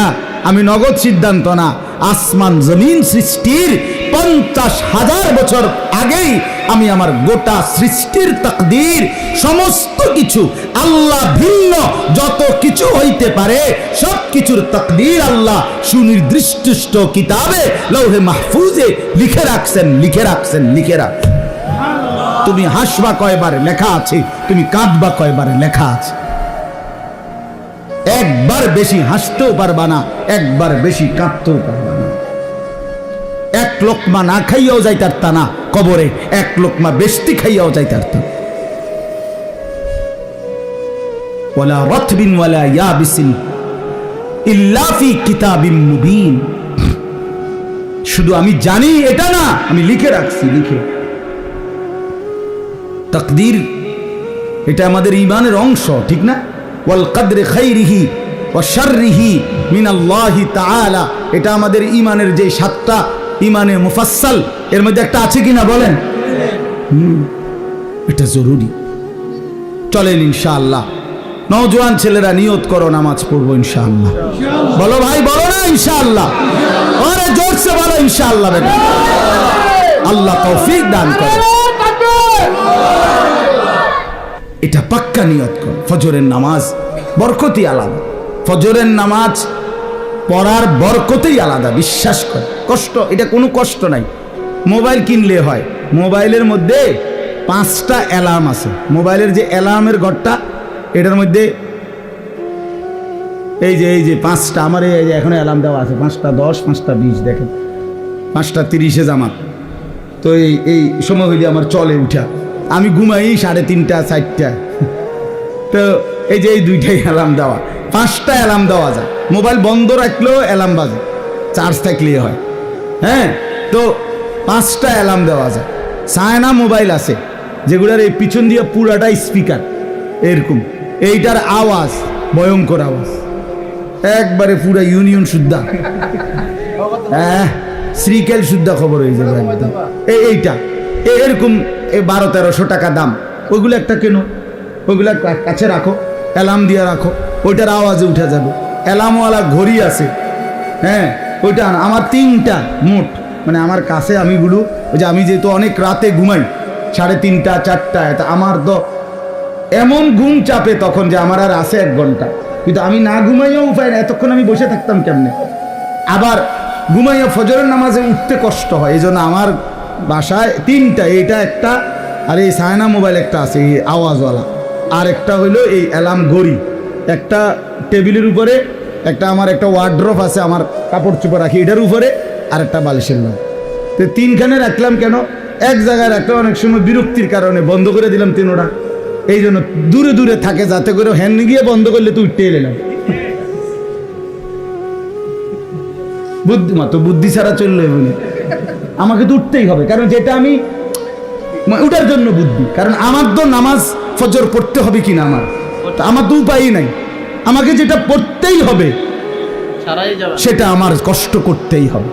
আমি নগদ সিদ্ধান্ত না। আসমান জমিন সৃষ্টির 50,000 বছর আগেই আমি আমার গোটা সৃষ্টির তাকদীর সমস্ত কিছু আল্লাহ ভিন্ন যত কিছু হইতে পারে সব কিছুর তাকদীর আল্লাহ সুনির্দিষ্ট কিতাবে লৌহে মাহফুজে লিখে রাখছেন, লিখে রাখছেন, লিখে রাখছেন। তুমি হাসবা কয়বার লেখা আছে, তুমি কাঁদবা কয়বার লেখা আছে। একবার বেশি হাসতেও পারবা না, একবার বেশি কাঁদতেও পারবা না। এক লোকমা না খাইয়াও যাইতারতা না কবরে, এক লোকমা বেশতি খাইয়াও যাইতারতা। ওয়ালা রাতবিন ওয়ালা ইয়াবিসিন ইল্লা ফি কিতাবিম মুবিন। শুধু আমি জানি এটা না, আমি লিখে রাখছি, লিখে। তাকদীর এটা আমাদের ঈমানের অংশ, ঠিক না? ওয়াল কদরে খাইরিহি ওয়া শাররিহি মিনাল্লাহি তাআলা। এটা আমাদের ঈমানের যে 7টা ঈমানে মুফাসসাল এর মধ্যে একটা আছে কিনা বলেন? এটা জরুরি। চলেন ইনশাআল্লাহ নওজোয়ান ছেলেরা নিয়ত করো নামাজ পড়বো ইনশাআল্লাহ। বলো ভাই, বলো না ইনশাআল্লাহ? আরে জোরসে বলো ইনশাআল্লাহ। বেটা আল্লাহ তৌফিক দান করে। এটা পাক্কা নিয়ত কর। ফজরের নামাজ বরকতই আলাদা, ফজরের নামাজ পড়ার বরকতই আলাদা, বিশ্বাস কর। কষ্ট, এটা কোনো কষ্ট নাই। মোবাইল কিনলে হয়, মোবাইলের মধ্যে 5টা অ্যালার্ম আছে। মোবাইলের যে অ্যালার্মের ঘরটা এটার মধ্যে এই যে 5টা আমার এই যে এখন অ্যালার্ম দেওয়া আছে, 5টা 10, 5টা 20, দেখেন 5টা 30 জামাত। তো এই সময় হইলে আমার চলে উঠা, আমি ঘুমাই 3:30, 4টা। তো এই যে এই 2টাই অ্যালার্ম দেওয়া, 5টা অ্যালার্ম দেওয়া যায়। মোবাইল বন্ধ রাখলেও অ্যালার্ম বাজে, চার্জ থাকলেই হয়। হ্যাঁ, তো 5টা অ্যালার্ম দেওয়া যায়। চায়না মোবাইল আছে যেগুলোর এই পিছন দিয়ে পুরাটা স্পিকার এরকম, এইটার আওয়াজ ভয়ঙ্কর আওয়াজ, একবারে পুরা ইউনিয়ন শুদ্ধা, হ্যাঁ শ্রীকেল শুদ্ধা খবর হয়ে যাবে একদম। এইটা এরকম 1200-1300 টাকা দাম। ওইগুলো একটা কেন, ওইগুলো কাছে রাখো, অ্যালার্ম দিয়ে রাখো, ওইটার আওয়াজে উঠে যাবে। অ্যালার্মওয়ালা ঘড়ি আছে, হ্যাঁ ওইটা আমার 3টা মোট, মানে আমার কাছে আমিগুলো ওই যে আমি যেহেতু অনেক রাতে ঘুমাই 3:30 4টায়, তা আমার তো এমন ঘুম চাপে তখন যে আমার আর আছে 1 ঘন্টা, কিন্তু আমি না ঘুমাইও উপায় না, এতক্ষণ আমি বসে থাকতাম কেমনে। আবার ঘুমাইয়া ফজরের নামাজে উঠতে কষ্ট হয়, এই জন্য আমার বাসায় 3টা, এইটা একটা, আর এই সায়না মোবাইল একটা আছে এই আওয়াজওয়ালা, আর একটা হইলো এই অ্যালার্ম ঘড়ি, একটা টেবিলের উপরে, একটা আমার একটা ওয়ার্ড্রপ আছে আমার কাপড় চোপড় রাখি এটার উপরে, আর একটা বালিশের লোক। তো 3খানে রাখলাম কেন, এক জায়গায় রাখলে অনেক সময় বিরক্তির কারণে বন্ধ করে দিলাম 3টা, এই জন্য দূরে দূরে থাকে, যাতে করে হ্যান্ড গিয়ে বন্ধ করলে তুই উঠতে এলাম। বুদ্ধিমা তো বুদ্ধি ছাড়া চললে বলে আমাকে তো উঠতেই হবে, কারণ যেটা আমি উঠার জন্য বুদ্ধি, কারণ আমার তো নামাজ ফজর পড়তে হবে কিনা আমার তো উপায়ই নাই, আমাকে যেটা পড়তেই হবে সেটা আমার কষ্ট করতেই হবে,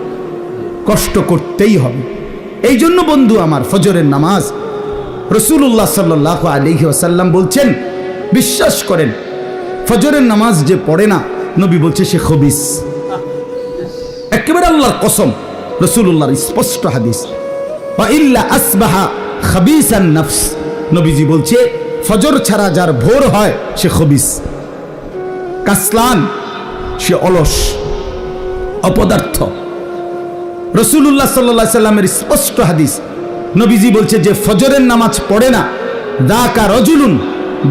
কষ্ট করতেই হবে। এই জন্য বন্ধু আমার ফজরের নামাজ রাসূলুল্লাহ সাল্লাল্লাহু আলাইহি ওয়াসাল্লাম বলছেন, বিশ্বাস করেন ফজরের নামাজ যে পড়ে না, নবী বলছে সে খবিস। একেবারে আল্লাহর কসম, রাসূলুল্লাহর স্পষ্ট হাদিস, ওয়া ইল্লা আসবাহা খাবিসান নফস, নবীজি বলছে ফজর ছাড়া যার ভোর হয় সে খবিস, কাসলান, সে অলস, অপদার্থ। রাসূলুল্লাহ সাল্লাল্লাহু আলাইহি সাল্লামের স্পষ্ট হাদিস, নবীজি বলছে যে ফজরের নামাজ পড়ে না, যাকা রাজুলুন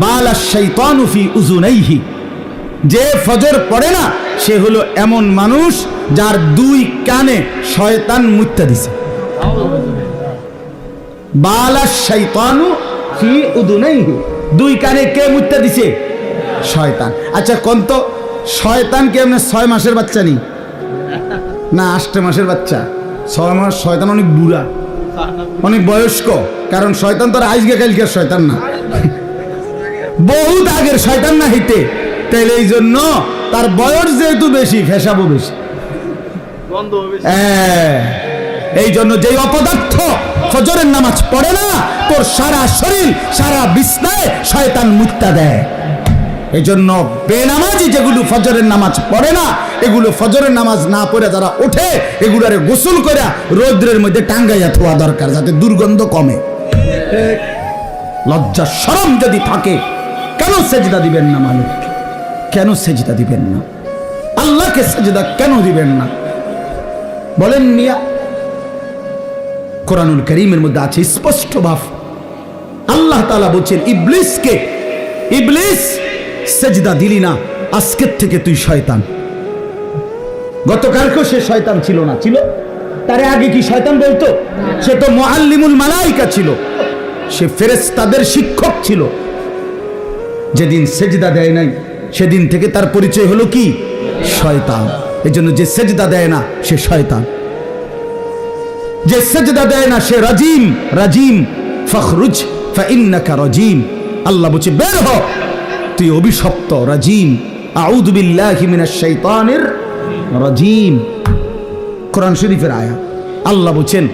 বালাশ শাইতানু ফি উযুনাইহি, যে ফজর পড়ে না সে হলো এমন মানুষ যার 2 কানে শয়তান মুত্তা দিছে। বালাশ শাইতানু ফি উযুনাইহি, 2 কানে কে মুত্তা দিছে? শয়তান। আচ্ছা কোন তো শয়তান কি এমনি 6 মাসের বাচ্চা নি না 8 মাসের বাচ্চা? 6 মাস শয়তান অনেক বুড়া, অনেক বয়স্ক, কারণ শয়তান তো আর আজকে কালকের শয়তান না, বহুত আগের শয়তান না হইতে, তাইলে এই জন্য তার বয়স যেহেতু বেশি, ফেসাবো বেশি। এই জন্য যেই অপদার্থ ফজরের নামাজ পড়ে না, তোর সারা শরীর সারা বিছনায় শয়তান মুত্তা দেয়। এই জন্য বেনামাজি যেগুলো ফজরের নামাজ পড়ে না, এগুলো ফজরের নামাজ না পড়ে যারা ওঠে, এগুলারে গোসল করে রৌদ্রের মধ্যে টাঙ্গাইয়া থোয়া দরকার, যাতে দুর্গন্ধ কমে। লজ্জা শরম যদি থাকে, কেন সেজদা দিবেন না মানুষ? কেন সেজদা দিবেন না? আল্লাহকে সেজদা কেন দিবেন না বলেন মিয়া? কোরআনুল কারীমের মধ্যে আছে স্পষ্ট ভাব, আল্লাহ তাআলা বলছেন ইবলিসকে, ইবলিস সেজদা দিলি না, আজকের থেকে তুই শয়তান। গতকালকেও সে শয়তান ছিল না? ছিল। তার আগে কি শয়তান বলতো? সে তো মুআল্লিমুল মালাইকা ছিল, সে ফেরেশতাদের শিক্ষক ছিল। যেদিন সেজদা দেয় নাই, সেদিন থেকে তার পরিচয় হলো কি? শয়তান। এজন্য যে সেজদা দেয় না সে শয়তান, যে সেজদা দেয় না সে রাজিম। রাজিম ফখরুজ ফাইন্নাকা রাজিম, আল্লাহ বলছে বের হ, তুই অভিশপ্ত, রাজিম। আউযু বিল্লাহি মিনাশ শাইতানির রাজিম, কোরআন শরীফের আয়াত। আল্লাহ বলছেন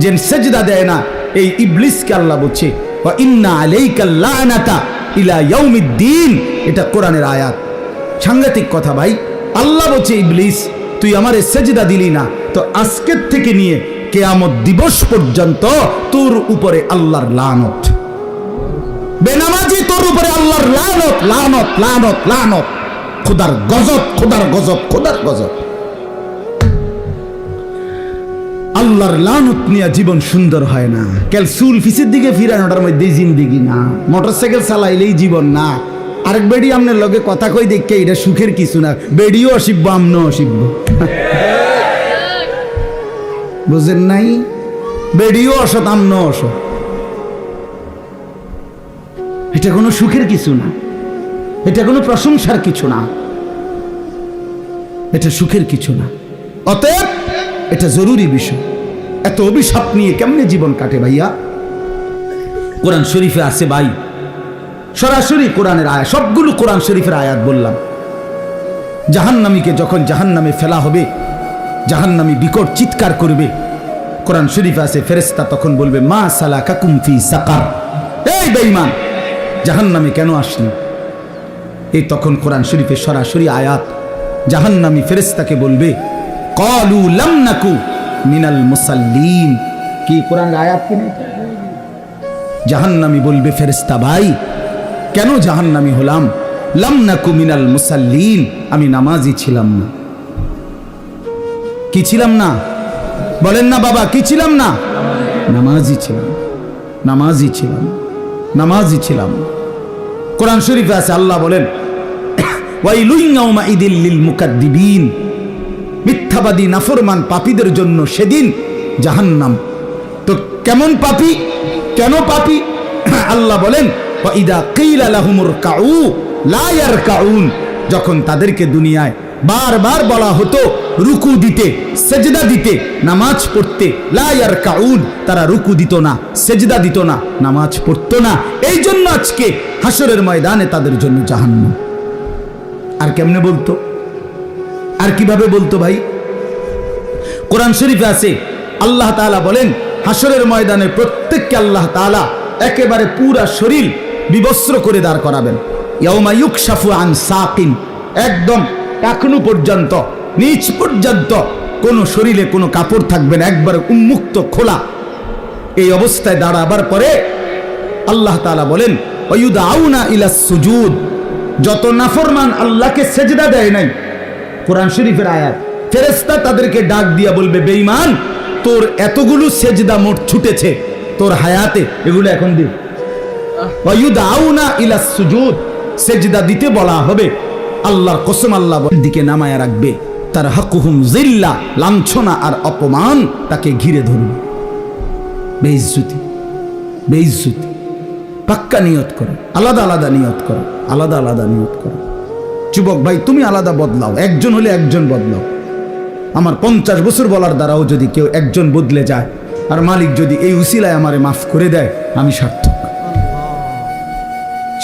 যে সেজদা দেয় না এই ইবলিসকে আল্লাহ বলছে ওয়া ইন্না আলাইকাল লানাতা ইলা ইয়াউমিদ্দিন, এটা কোরআনের আয়াত। সাংঘাতিক কথা ভাই। আল্লাহ বলছে ইবলিস তুই আমারে সেজদা দিলি না, তো আজকের থেকে নিয়ে কিয়ামত দিবস পর্যন্ত তোর উপরে আল্লাহর লানত। বেনামাজি তোর উপরে আল্লাহর লানত, লানত, লানত, লানত, খোদার গজব, খোদার গজব, খোদার গজব। আল্লাহর লানত নিয়ে জীবন সুন্দর হয় না। ক্যালসুল ফিসের দিকে ফিরানোটার মধ্যে জিন্দিগি না। মোটরসাইকেল চালাইলেই জীবন না। আরেক বেডি আমনের লগে কথা কই দেখে এটা সুখের কিছু না। বেডিও অসিব্য, আমনও অসিব্য, বুঝেন নাই? বেডিও অসৎ, আমনও অসৎ। এটা কোনো সুখের কিছু না, এটা কোনো প্রশংসার কিছু না, এটা সুখের কিছু না। অতএব এটা জরুরি বিষয়। এত অভিশাপ নিয়ে কেমনে জীবন কাটে ভাইয়া? কোরআন শরীফে আছে ভাই, সরাসরি কোরআনের আয়াত, সবগুলো কোরআন শরীফের আয়াত বললাম। জাহান্নামীকে যখন জাহান্নামে ফেলা হবে, জাহান্নামী বিকট চিৎকার করবে। কোরআন শরীফে আছে ফেরেশতা তখন বলবে মা সালাকাকুম ফি সাকার, এই বেঈমান জাহান্নামে কেন আসলি? এই তখন কোরআন শরীফে সরাসরি আয়াত। জাহান্নামী ফেরেশতাকে বলবে ক্বালু লাম নাকু মিনাল মুসাল্লিন, কি কোরআন আয়াত কিনে জাহান্নামী বলবে ফেরেশতা ভাই কেন জাহান্নামী হলাম? লাম নাকু মিনাল মুসাল্লিন, আমি নামাজি ছিলাম না। কি ছিলাম না? বলেন না বাবা, কি ছিলাম না? নামাজি ছিলাম, নামাজি ছিলাম, নামাজি ছিলাম। কোরআন শরীফে আছে আল্লাহ বলেন ওয়াইলুন ইয়াউমাইদিল লিল মুকাদ্দিবিন, মিথ্যাবাদী নাফরমান পাপীদের জন্য সেদিন জাহান্নাম। তো কেমন পাপী, কেন পাপী? আল্লাহ বলেন ওয়াইদা কিলা লাহুমুর কাউ লা ইয়ারকাউন, যখন তাদেরকে দুনিয়ায় বারবার বলা হতো রুকু দিতে, সেজদা দিতে, নামাজ পড়তে, লা ইয়ারকাউন, তারা রুকু দিত না, সেজদা দিত না, নামাজ পড়তো না। এই জন্য আজকে হাসরের ময়দানে তাদের জন্য জাহান্নাম। আর কেমনে বলতো? আর কিভাবে বলতো ভাই? কোরআন শরীফে আছে আল্লাহ তাআলা বলেন হাসরের ময়দানে প্রত্যেককে আল্লাহ তাআলা একেবারে পুরা শরীর বিবস্ত্র করে দাঁড় করাবেন। ইয়াউমা ইউকশাফু আন সাকিন, একদম টাকনু পর্যন্ত, নিচ পর্যন্ত কোনো শরীরে কোনো কাপড় থাকবে না, একবার উন্মুক্ত খোলা। এই অবস্থায় দাঁড়াবার পরে আল্লাহ তাআলা বলেন ওয়ায়ুদআউনা ইলাস সুজুদ, যত নাফরমান আল্লাহকে সেজদা দেয় নাই, কোরআন শরীফের আয়াত, ফেরেশতা তাদেরকে ডাক দিয়া বলবে বেঈমান, তোর এতগুলো সেজদা মোট ছুটেছে তোর হায়াতে, এগুলো এখন দে। ওয়ায়ুদআউনা ইলাস সুজুদ, সেজদা দিতে বলা হবে। আল্লাহর কসম, আল্লাহ দিকে নামায়া রাখবে, তার হাকুহুম জিল্লা, লাঞ্ছনা আর অপমান তাকে ঘিরে ধরবে। বেইজ্জতি, বেইজ্জতি। পাক্কা নিয়ত করো, আলাদা আলাদা নিয়ত করো, আলাদা আলাদা নিয়ত করো। যুবক ভাই তুমি আলাদা বদলাও, একজন হলে একজন বদলাও। আমার 50 বছর বলার দ্বারাও যদি কেউ একজন বদলে যায়, আর মালিক যদি এই উসিলায় আমারে মাফ করে দেয়, আমি সার্থক।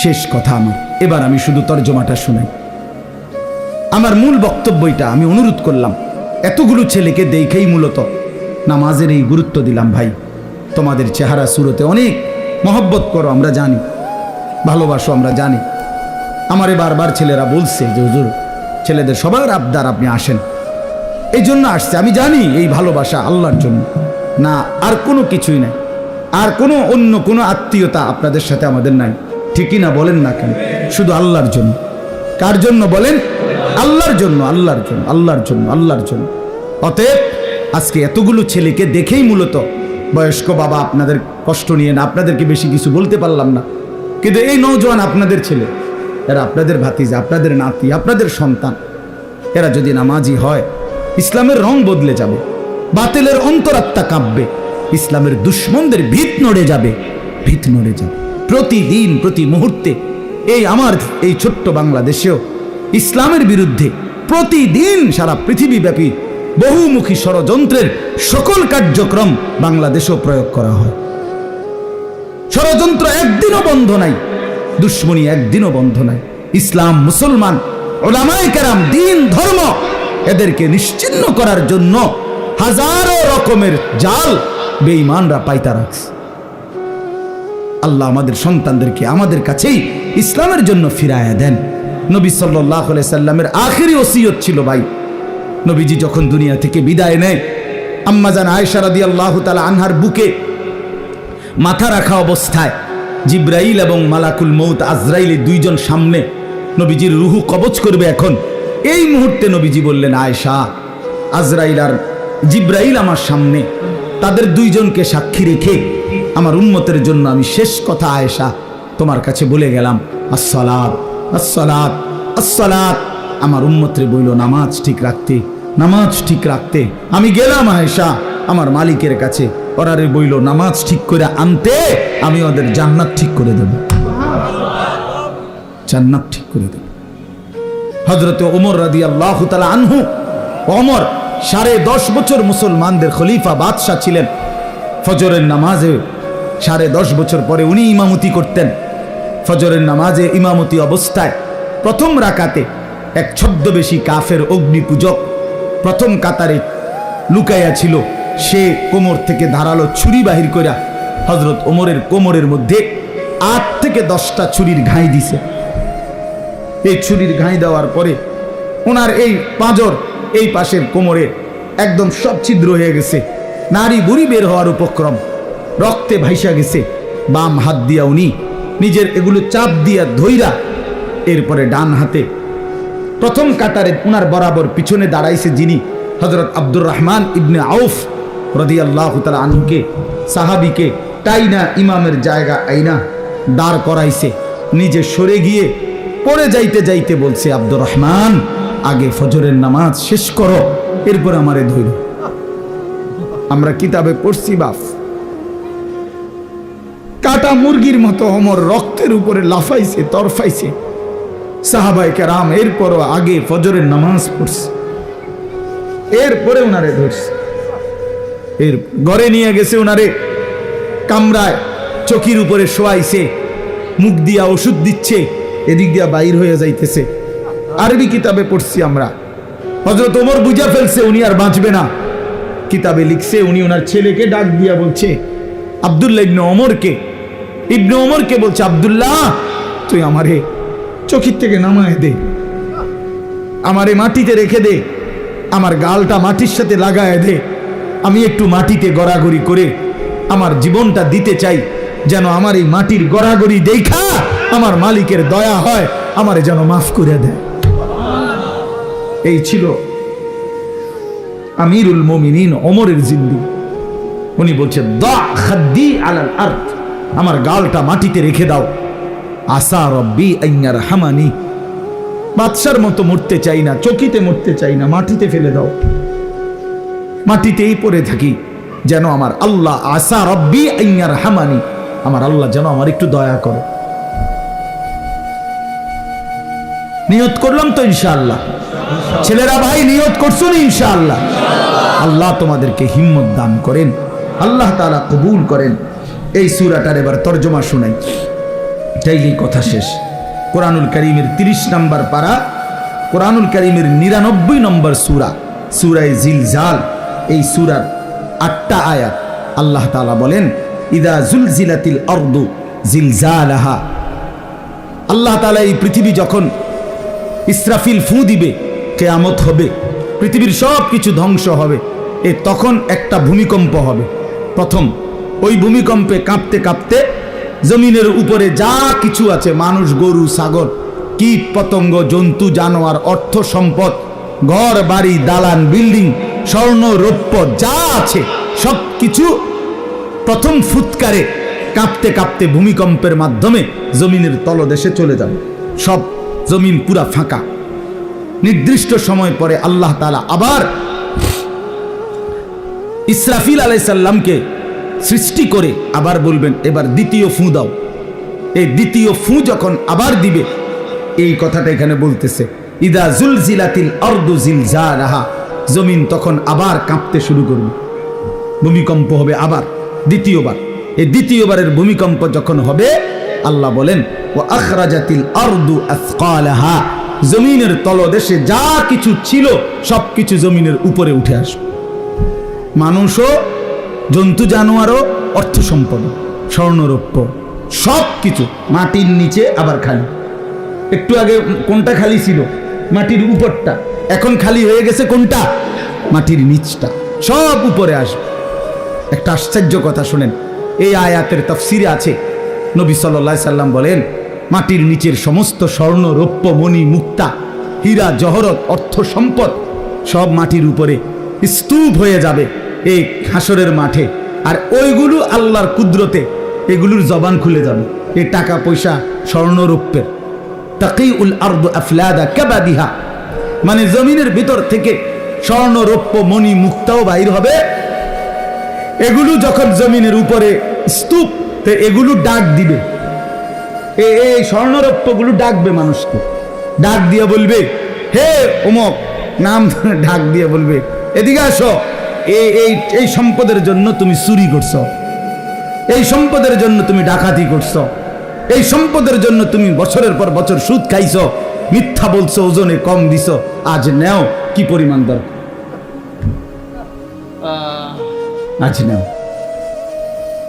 শেষ কথা আমার, এবার আমি শুধু তর্জমাটা শুনাই। আমার মূল বক্তব্যটা আমি অনুরোধ করলাম, এতগুলো ছেলেকে দেখেই মূলত নামাজের এই গুরুত্ব দিলাম। ভাই তোমাদের চেহারা সুরতে অনেক মহব্বত করো, আমরা জানি, ভালোবাসো, আমরা জানি। আমারে বারবার ছেলেরা বলছে যে হুজুর ছেলেদের সবার আবদার আপনি আসেন, এই জন্য আসছে। আমি জানি এই ভালোবাসা আল্লাহর জন্য, না আর কোনো কিছুই নাই, আর কোনো অন্য কোনো আত্মীয়তা আপনাদের সাথে আমাদের নাই, ঠিকই না? বলেন না কেন? শুধু আল্লাহর জন্য। কার জন্য বলেন? আল্লাহর জন্য, আল্লাহর জন্য, আল্লাহর জন্য, আল্লাহর জন্য। অতএব আজকে এতগুলো ছেলেকে দেখেই মূলত বয়স্ক বাবা আপনাদের কষ্ট নিয়ে না, আপনাদেরকে বেশি কিছু বলতে পারলাম না, কিন্তু এই নওজোয়ান আপনাদের ছেলে, এরা আপনাদের ভাতিজা, আপনাদের নাতি, আপনাদের সন্তান। এরা যদি নামাজি হয়, ইসলামের রং বদলে যাবে, বাতিলের অন্তরাত্মা কাঁপবে, ইসলামের দুশ্মনদের ভিত নড়ে যাবে, ভিত নড়ে যাবে। প্রতিদিন প্রতি মুহূর্তে এই আমার এই ছোট্ট বাংলাদেশেও ইসলামের বিরুদ্ধে প্রতিদিন সারা পৃথিবীব্যাপী বহুমুখী ষড়যন্ত্রের সকল কার্যক্রম বাংলাদেশেও প্রয়োগ করা হয়। ষড়যন্ত্র একদিনও বন্ধ নাই, দুশ্মনী একদিনও বন্ধ নাই। ইসলাম, মুসলমান, উলামায়ে কেরাম, দিন, ধর্ম, এদেরকে নিশ্চিহ্ন করার জন্য হাজারো রকমের জাল বেঈমানরা পাইতা রাখছে। আল্লাহ আমাদের সন্তানদেরকে আমাদের কাছেই ইসলামের জন্য ফিরায়া দেন। নবী সাল্লাল্লাহু আলাইহি সাল্লামের আখেরি ওসিয়ত ছিল ভাই, নবীজি যখন দুনিয়া থেকে বিদায় নেয়, আম্মা জান আয়েশা রাদিয়াল্লাহু তাআলা আনহার বুকে মাথা রাখা অবস্থায় জিব্রাইল এবং মালাকুল মউত আজরাইল দুইজন সামনে, নবীজির রুহু কবজ করবে এখন। এই মুহূর্তে নবীজি বললেন, আয়েশা, আজরাইল আর জিব্রাইল আমার সামনে, তাদের দুইজনকে সাক্ষী রেখে আমার উম্মতের জন্য আমি শেষ কথা আয়েশা তোমার কাছে বলে গেলাম, আসসালাত, আসসালাত, আসসালাত। আমার উম্মতরে বইল নামাজ ঠিক রাখতে, নামাজ ঠিক রাখতে। আমি গেলাম আয়েশা আমার মালিকের কাছে, ওরারে বইল নামাজ ঠিক করে আনতে, আমি ওদের জান্নাত ঠিক করে দেব, জান্নাত ঠিক করে দেব। হযরতে ওমর রাদিয়াল্লাহু তাআলা আনহু, ওমর 10.5 বছর মুসলমানদের খলিফা বাদশাহ ছিলেন। ফজরের নামাজে 10.5 বছর পরে উনি ইমামতি করতেন। ফজরের নামাজে ইমামতি অবস্থায় প্রথম রাকাতে এক ছদ্মবেশী কাফের অগ্নিপূজক প্রথম কাতারে লুকাইয়া ছিল। সে কোমর থেকে ধারালো ছুরি বাহির কইরা হযরত ওমরের কোমরের মধ্যে 8 থেকে 10টা ছুরির ঘাই দিছে। এই ছুরির ঘাই দেওয়ার পরে ওনার এই পাঁজর, এই পাশের কোমরে একদম সব ছিদ্র হয়ে গেছে। নারী বুড়ি বের হওয়ার উপক্রম, রক্তে ভাইসা গেছে। বাম হাত দিয়া উনি নিজের এগুলো চাপ দিয়া ধইরা এরপরে ডান হাতে প্রথম কাতারে উনার বরাবর পিছনে দাঁড়াইছে যিনি, হযরত আব্দুর রহমান ইবনে আউফ রাদিয়াল্লাহু তাআলা আনহুকে, সাহাবীকে টাইনা ইমামের জায়গা আইনা দাঁড় করাইছে। নিজে সরে গিয়ে পড়ে যাইতে যাইতে বলছে, আব্দুর রহমান, আগে ফজরের নামাজ শেষ করো, এরপর আমারে ধইর। আমরা কিতাবে পড়ছি বাপ, কাটা মুরগির মতো ওমর রক্তের উপরে লাফাইছে, তরফাইছে। সাহাবায়ে কেরাম এরপরও আগে ফজরের নামাজ পড়ছে, এরপরে ওনারে ধরছে। এর ঘরে নিয়ে গেছে, ওনারে কামরায় চকির উপরে শোয়াইছে, মুখ দিয়া ওষুধ দিচ্ছে, এদিক দিয়া বাইর হয়ে যাইতেছে। আরবি কিতাবে পড়ছি আমরা, হযরত ওমর বুঝা ফেলছে উনি আর বাঁচবে না। কিতাবে লিখছে উনি ওনার ছেলেকে ডাক দিয়া বলছে, আব্দুল্লাহ ইবনে ওমরকে বলছে, আব্দুল্লাহ, তুই আমারে চকির থেকে নামায় দে, আমারে মাটিতে রেখে দে, আমার গালটা মাটির সাথে লাগায় দে, আমি একটু মাটিতে গড়াগড়ি করে আমার জীবনটা দিতে চাই, যেন আমার এই মাটির গড়াগড়ি দেখা আমার মালিকের দয়া হয়, আমারে যেন মাফ করে দেয়। এই ছিল আমিরুল মুমিনিন ওমরের জিন্দেগি। উনি বলছে, দা খাদ্দি আলাল আরদ, আমার গালটা মাটিতে রেখে দাও, আসা রব্বি আন ইয়ারহামানি, বাদশার মতো মরতে চাই না, চকিতে মরতে চাই না, মাটিতে ফেলে দাও, মাটিতেই পড়ে থাকি, যেন আমার আল্লাহ, আসা রব্বি আন ইয়ারহামানি, আমার আল্লাহ যেন আমার একটু দয়া করে। নিয়ত করলাম তো ইনশাআল্লাহ, ছেলেরা ভাই নিয়ত করছো না ইনশাআল্লাহ? আল্লাহ তোমাদেরকে হিম্মত দান করেন, আল্লাহ তাআলা কবুল করেন। এই সূরাটার এবার তরজমা শুনাই, তাইলেই কথা শেষ। কোরআনুল কারীমের 30 নম্বর পারা, কোরআনুল কারীমের 99 নম্বর সূরা, সূরা জিলজাল। এই সূরার 8টা আয়াত। আল্লাহ তাআলা বলেন, ইদা জুলজিলাতিল আরদু জিলজালাহা। আল্লাহ তাআলা এই পৃথিবী যখন ইসরাফিল ফু দিবে, কিয়ামত হবে, পৃথিবীর সব কিছু ধ্বংস হবে, তখন একটা ভূমিকম্প হবে। প্রথম ওই ভূমিকম্পে কাঁপতে কাঁপতে জমিনের উপরে যা কিছু আছে, মানুষ, গরু, ছাগল, কীট পতঙ্গ, জন্তু, জানোয়ার, অর্থ সম্পদ, ঘর বাড়ি, দালান, বিল্ডিং, স্বর্ণ রৌপ্য যা আছে সব কিছু প্রথম ফুৎকারে কাঁপতে কাঁপতে ভূমিকম্পের মাধ্যমে জমিনের তলদেশে চলে যাবে। সব জমিন পুরা ফাঁকা। নির্দিষ্ট সময় পরে আল্লাহ তাআলা আবার ইসরাফিল আলাইহিস সালামকে সৃষ্টি করে আবার বলবেন, এবার দ্বিতীয় ফু দাও। এই দ্বিতীয় ফু যখন আবার দিবে, এই কথাটা এখানে বলতেছে, ইদা জুলজিলাতিল আরদু জিলজালাহা, জমিন তখন আবার কাঁপতে শুরু করবে, ভূমিকম্প হবে আবার দ্বিতীয়বার। এই দ্বিতীয়বারের ভূমিকম্প যখন হবে, আল্লাহ বলেন, ওয়া আখরাজাতিল আরদু আসকালাহা, জমিনের তলদেশে যা কিছু ছিল সব কিছু জমিনের উপরে উঠে আসবে। মানুষও, জন্তু জানোয়ারও, অর্থ সম্পদ, স্বর্ণরৌপ্য সব কিছু মাটির নিচে আবার খালি। একটু আগে কোনটা খালি ছিল? মাটির উপরটা। এখন খালি হয়ে গেছে কোনটা? মাটির নিচটা। সব উপরে আসবে। একটা আশ্চর্য কথা শুনেন, এই আয়াতের তাফসিরে আছে, নবী সাল্লাল্লাহু আলাইহি সাল্লাম বলেন, মাটির নিচের সমস্ত স্বর্ণ রৌপ্য মণি মুক্তা হীরা জহরত অর্থ সম্পদ সব মাটির উপরে স্তূপ হয়ে যাবে এই হাসরের মাঠে। আর ওইগুলো আল্লাহর কুদরতে এগুলোর জবান খুলে যাবে। এই টাকা পয়সা স্বর্ণ রৌপ্যের তাকিউল আরদু আফলাদা কাবাদিহা, মানে জমিনের ভিতর থেকে স্বর্ণ রৌপ্য মণি মুক্তাও বাইর হবে। এগুলো যখন জমিনের উপরে স্তূপ, এগুলো ডাক দিবে, এই স্বর্ণরৌপ্যগুলো ডাকবে মানুষকে, ডাক দিয়ে বলবে, হে অমুক, নাম ডাক দিয়ে বলবে, এদিকে আসো, এই সম্পদের জন্য তুমি চুরি করছো, এই সম্পদের জন্য তুমি ডাকাতি করছো, এই সম্পদের জন্য তুমি বছরের পর বছর সুদ খাইছো, মিথ্যা বলছো, ওজনে কম দিছো, আজ নেও কি পরিমাণ দরকার, আজ নেও,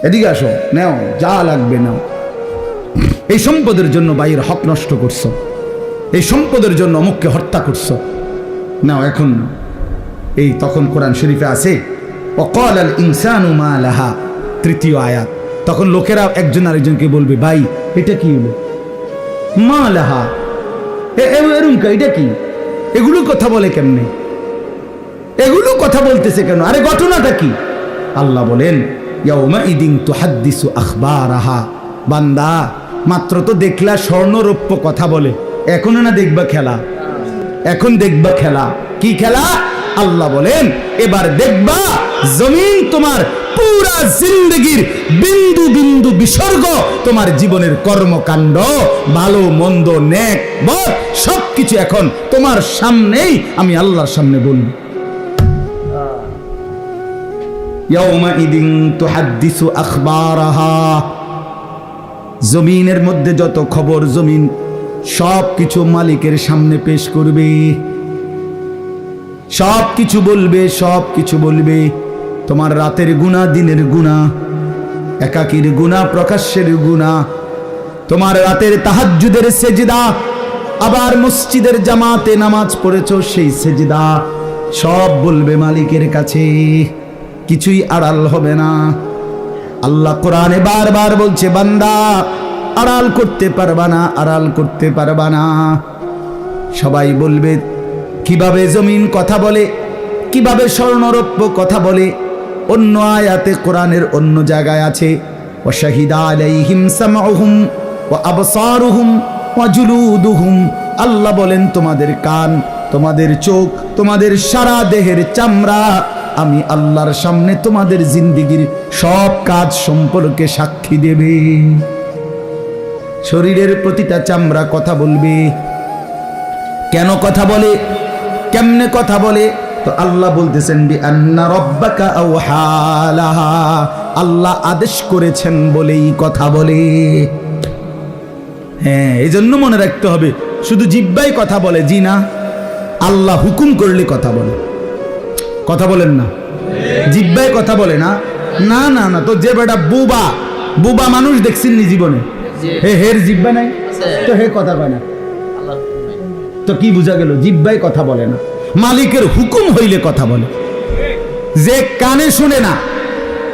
এদিকে আসো, নেও যা লাগবে নাও। এই সম্পদের জন্য ভাইয়ের হক নষ্ট করছো, এই সম্পদের জন্য অমুককে হত্যা করছো, নাও এখন নাও। এই তখন কোরআন শরীফে আছে, ওয়াকাল আল ইনসানু মা লাহা, তৃতীয় আয়াত। তখন লোকেরা একজন আরেকজনকে বলবে, ভাই এটা কি হলো? মা লাহা, এরুমকা, এটা কি? এগুলো কথা বলে কেমনে? এগুলো কথা বলতেছে কেন? আরে ঘটনাটা কি? আল্লাহ বলেন, ইয়াউমাইদিন তুহাদ্দিসু আখবারাহা। বান্দা, মাত্র তো দেখলা স্বর্ণরৌপ্য কথা বলে, এখনো না দেখবা খেলা? এখন দেখবা খেলা। কি খেলা? আল্লাহ বলেন, এবার দেখবা জমিন তোমার পুরা জিন্দগির বিন্দু বিন্দু বিসর্গ, তোমার জীবনের কর্মকাণ্ড, ভালো মন্দ, নেক বদ, সবকিছু এখন তোমার সামনেই আমি আল্লাহর সামনে বলবো। ইয়াউমাইদিন তুহাদ্দিসু আখবারাহা। জমিনের মধ্যে যত খবর, জমিন সব কিছু মালিকের সামনে পেশ করবে, সব কিছু বলবে, সব কিছু বলবে। তোমার রাতের গুনাহ, দিনের গুনাহ, একাকীর গুনাহ, প্রকাশ্যের গুনাহ, তোমার রাতের তাহাজ্জুদের সেজদা, আবার মসজিদের জামাতে নামাজ পড়েছো সেই সেজদা, সব বলবে মালিকের কাছে, কিছুই আড়াল হবে না। আল্লাহ কোরআনে বারবার বলছে, বান্দা আড়াল করতে পারবা না, আড়াল করতে পারবা না। সবাই বলবে কিভাবে জমিন কথা বলে, কিভাবে স্বর্ণরৌপ্য কথা বলে। অন্য আয়াতে কোরআনের অন্য জায়গায় আছে, ওয়াশাহিদা আলাইহিম সামউহুম ওয়া আবসারুহুম ওয়া জুলুদুহুম। আল্লাহ বলেন, তোমাদের কান, তোমাদের চোখ, তোমাদের সারা দেহের চামড়া আমি আল্লাহর সামনে তোমাদের জিন্দেগির সব কাজ সম্পর্কে সাক্ষী দেবে। শরীরের প্রতিটা চামড়া কথা বলবে। কেন কথা বলে, কেমনে কথা বলে? তো আল্লাহ বলতেছেন, বি আন্না রাব্বাকা আওহা লাহা, আল্লাহ আদেশ করেছেন বলেই কথা বলে। হ্যাঁ, এই জন্য মনে রাখতে হবে, শুধু জিহ্বায় কথা বলে জি না, আল্লাহ হুকুম করলে কথা বলে। কথা বলেন না? জিহ্বায় কথা বলে না, না না না। তো যে বেটা বুবা, বুবা মানুষ দেখছেন নি জীবনে? হের জিহ্বা নাই তো হে কথা কয় না, তো কি বোঝা গেল? জিহ্বায় কথা বলে না, মালিকের হুকুম হইলে কথা বলে। যে কানে শুনে না,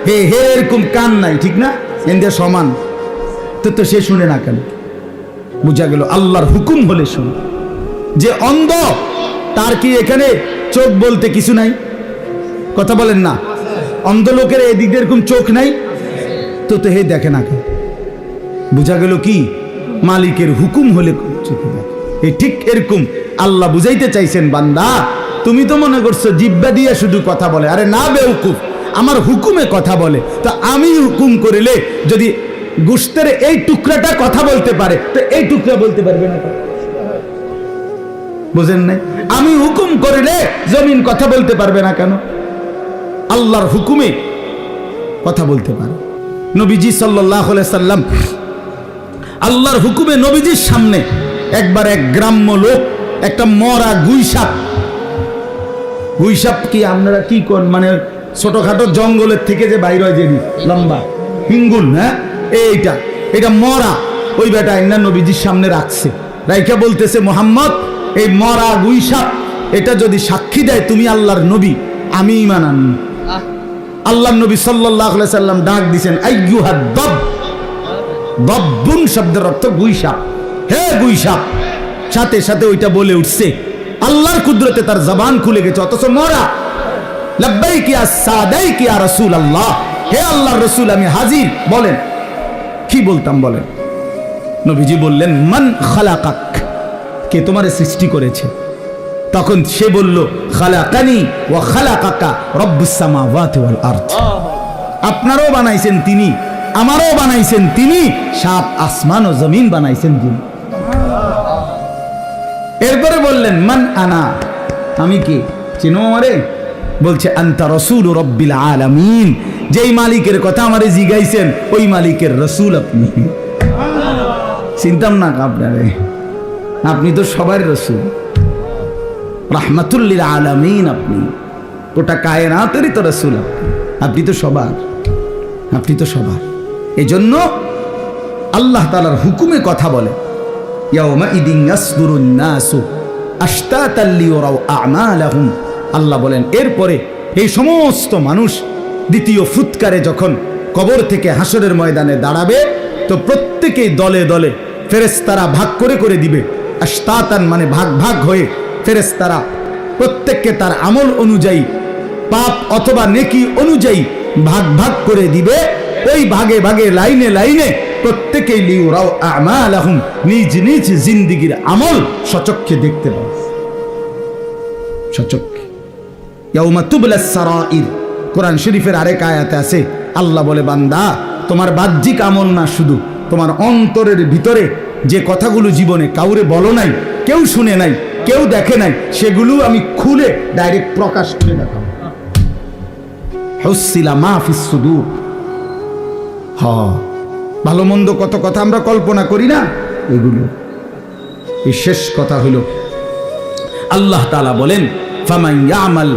হে হে এরকম কান নাই, ঠিক না? এনদে সমান, তো সে শুনে না কেন? বোঝা গেল আল্লাহর হুকুম হলে শুনে। যে অন্ধ, তার কি এখানে চোখ বলতে কিছু নাই? কথা বলেন না? অন্ধ লোকের এদিক দিয়ে এরকম চোখ নাই, তো হে দেখে না কেন? বোঝা গেল কি? মালিকের হুকুম হলে চোখে দেখে। এই ঠিক এরকম আল্লাহ বুঝাইতে চাইছেন, বান্দা তুমি তো মনে করছো জিহ্বা দিয়ে শুধু কথা বলে। আরে না বেউকুফ, আমার হুকুমে কথা বলে। তো আমি হুকুম করিলে যদি গোশতের এই টুকরাটা কথা বলতে পারে, তো এই টুকরা বলতে পারবে না? বুঝেন নাই? আমি হুকুম করিলে জমিন কথা বলতে পারবে না কেন? আল্লাহর হুকুমে কথা বলতে পারে। নবীজি সাল্লাল্লাহু আলাইহি সাল্লাম আল্লাহর হুকুমে নবীজির সামনে একবার এক গ্রাম্য লোক একটা মরা গুইসাপ, গুইসাপ কি আপনারা কি কোন, মানে ছোটখাটো জঙ্গলের থেকে যে বাইর হয়, যে লম্বা হিঙ্গুল, হ্যাঁ এইটা মরা, ওই বেটা একটা নবীজির সামনে রাখছে, রাইখা বলতেছে, মুহাম্মদ এই মরা গুইসাপ এটা যদি সাক্ষী দেয় তুমি আল্লাহর নবী, আমি ঈমান আনবো। আল্লাহর নবী সাল্লাল্লাহু আলাইহি সাল্লাম ডাক দিবেন, আইয়ুহাদ দাব। দাব্বুন শব্দের অর্থ গুইসাপ, হে গুইসাপ। সাথে সাথে ওইটা বলে উঠছে, আল্লাহর কুদরতে তার জবান খুলে গেছে, অথচ মরা। লাব্বাইক ইয়া সাদাইক ইয়া রাসূলুল্লাহ, হে আল্লাহর রাসূল আমি হাজির, বলেন কি বলতাম বলেন। নবীজি বললেন, মান খালাকাক, কে তোমারে সৃষ্টি করেছে? তখন সে বলল, খালাকানি ওয়া খালাকাকা রব্বুস সামাওয়াতি ওয়াল আরদ। আপনারও বানাইছেন তিনি, আমারও বানাইছেন তিনি, সাত আসমান ও জমিন বানাইছেন তিনি। এরপরে বললেন, মান আনা, আমি কে? চিনো আমারে? বলছে, আনতা রাসূল রব্বিল আলামিন, যেই মালিকের কথা আমারে জিগাইছেন ওই মালিকের রাসূল আপনি। চিনতাম না আপনারে, আপনি তো সবার রাসূল, রাহমাতুল লিল আলামিন, আপনি গোটা কায়নাতেরই তো রাসূল, আপনি তো সবার, আপনি তো সবার। এজন্য আল্লাহ তাআলার হুকুমে কথা বলে। ইয়াউমাইদিন ইয়াসদুরুন নাসু আশতাতাল লিয়ারাউ আমালাহুম, আল্লাহ বলেন এরপরে এই সমস্ত মানুষ দ্বিতীয় ফুৎকারে যখন কবর থেকে হাসরের ময়দানে দাঁড়াবে, তো প্রত্যেকেই দলে দলে ফেরেশতারা ভাগ করে করে দিবে। আশতাতান মানে ভাগ ভাগ হয়ে ফেরেশতারা প্রত্যেককে তার আমল অনুযায়ী, পাপ অথবা নেকি অনুযায়ী ভাগ ভাগ করে দিবে। ওই ভাগে ভাগে লাইনে লাইনে প্রত্যেকেই লিউরাও আমালাহুম, নিজ নিজ জিন্দেগীর আমল সচক্ষে দেখতে পাবে। সচক্ষে ইয়াউমা তুবলাস সারাইর, কোরআন শরীফের আরেক আয়াতে আছে, আল্লাহ বলে, বান্দা তোমার বাহ্যিক আমল না, শুধু তোমার অন্তরের ভিতরে যে কথাগুলো জীবনে কাউরে বলো নাই, কেউ শুনে নাই, কেউ দেখে নাই, সেগুলো আমি খুলে ডাইরেক্ট প্রকাশ করে দেখাবো। হুসিলা মা ফিস সুদূর। ভালো মন্দ কত কথা আমরা কল্পনা করি না, এগুলো। এই শেষ কথা হলো আল্লাহ তাআলা বলেন, ফামান ইয়ামাল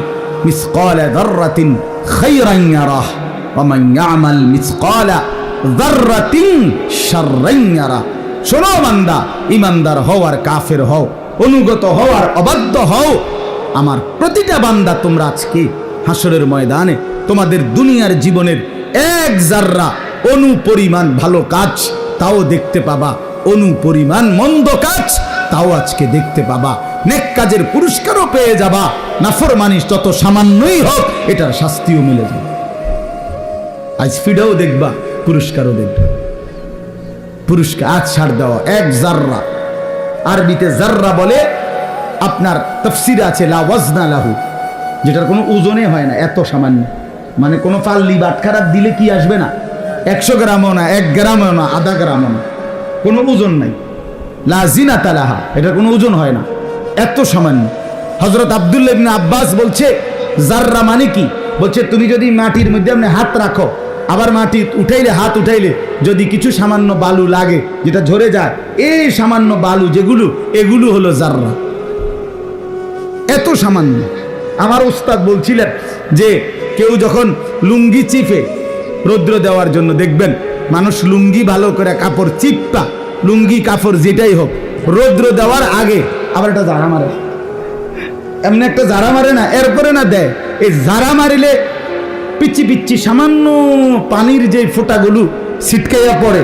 মিসকালা যাররাতিন খায়রান ইয়ারাহ ওয়া মান ইয়ামাল মিসকালা যাররাতিন শাররান ইয়ারাহ। শোনো বান্দা, ইমানদার হও আর কাফের হও, অনুগত হও আর অবাধ্য হও, আমার প্রতিটা বান্দা তোমরা আজকে হাসরের ময়দানে তোমাদের দুনিয়ার জীবনের এক জাররা অনুপরিমাণ ভালো কাজ তাও দেখতে পাবা, অনুপরিমাণ মন্দ কাজ তাও আজকে দেখতে পাবা। নেক কাজের পুরস্কারও পেয়ে যাবা, নাফরমানি যত সামান্যই হোক এটার শাস্তিও মিলে যাবে। আজ ফিডাও দেখবা, পুরস্কারও দেখবা। পুরস্কার আজ ছাড় দেওয়া এক জাররা, আরবিতে জাররা বলে, আপনার তাফসীরে আছে লা ওয়াজনা লাহু, যেটার কোনো ওজনে হয় না, এত সামান্য, মানে কোনো পাল্লি বাটখারা দিলে কি আসবে না, 100 গ্রামও না, 1 গ্রামও না, আধা গ্রামও না, কোনো ওজন নাই। লা জিনাতা লাহা, এটার কোনো ওজন হয় না, এত সামান্য। হযরত আব্দুল্লাহ ইবনে আব্বাস বলছে, জাররা মানে কি? বলছে তুমি যদি মাটির মধ্যে আপনি হাত রাখো, আবার মাটি উঠাইলে, হাত উঠাইলে যদি কিছু সামান্য বালু লাগে, যেটা ঝরে যায়, এই সামান্য বালু যেগুলো, এগুলো হলো জাররা, এত সামান্য। আমার উস্তাদ বলছিলেন যে কেউ যখন লুঙ্গি চিপে রৌদ্র দেওয়ার জন্য, দেখবেন মানুষ লুঙ্গি ভালো করে কাপড় চিপা, লুঙ্গি কাপড় যেটাই হোক, রৌদ্র দেওয়ার আগে আবার একটা জারা মারে, এমনি একটা জারা মারে না, এরপরে না দেয়। এই জারা মারিলে পিচ্ছি পিচ্ছি সামান্য পানির যে ফোঁটাগুলো ছিটকাইয়া পড়ে,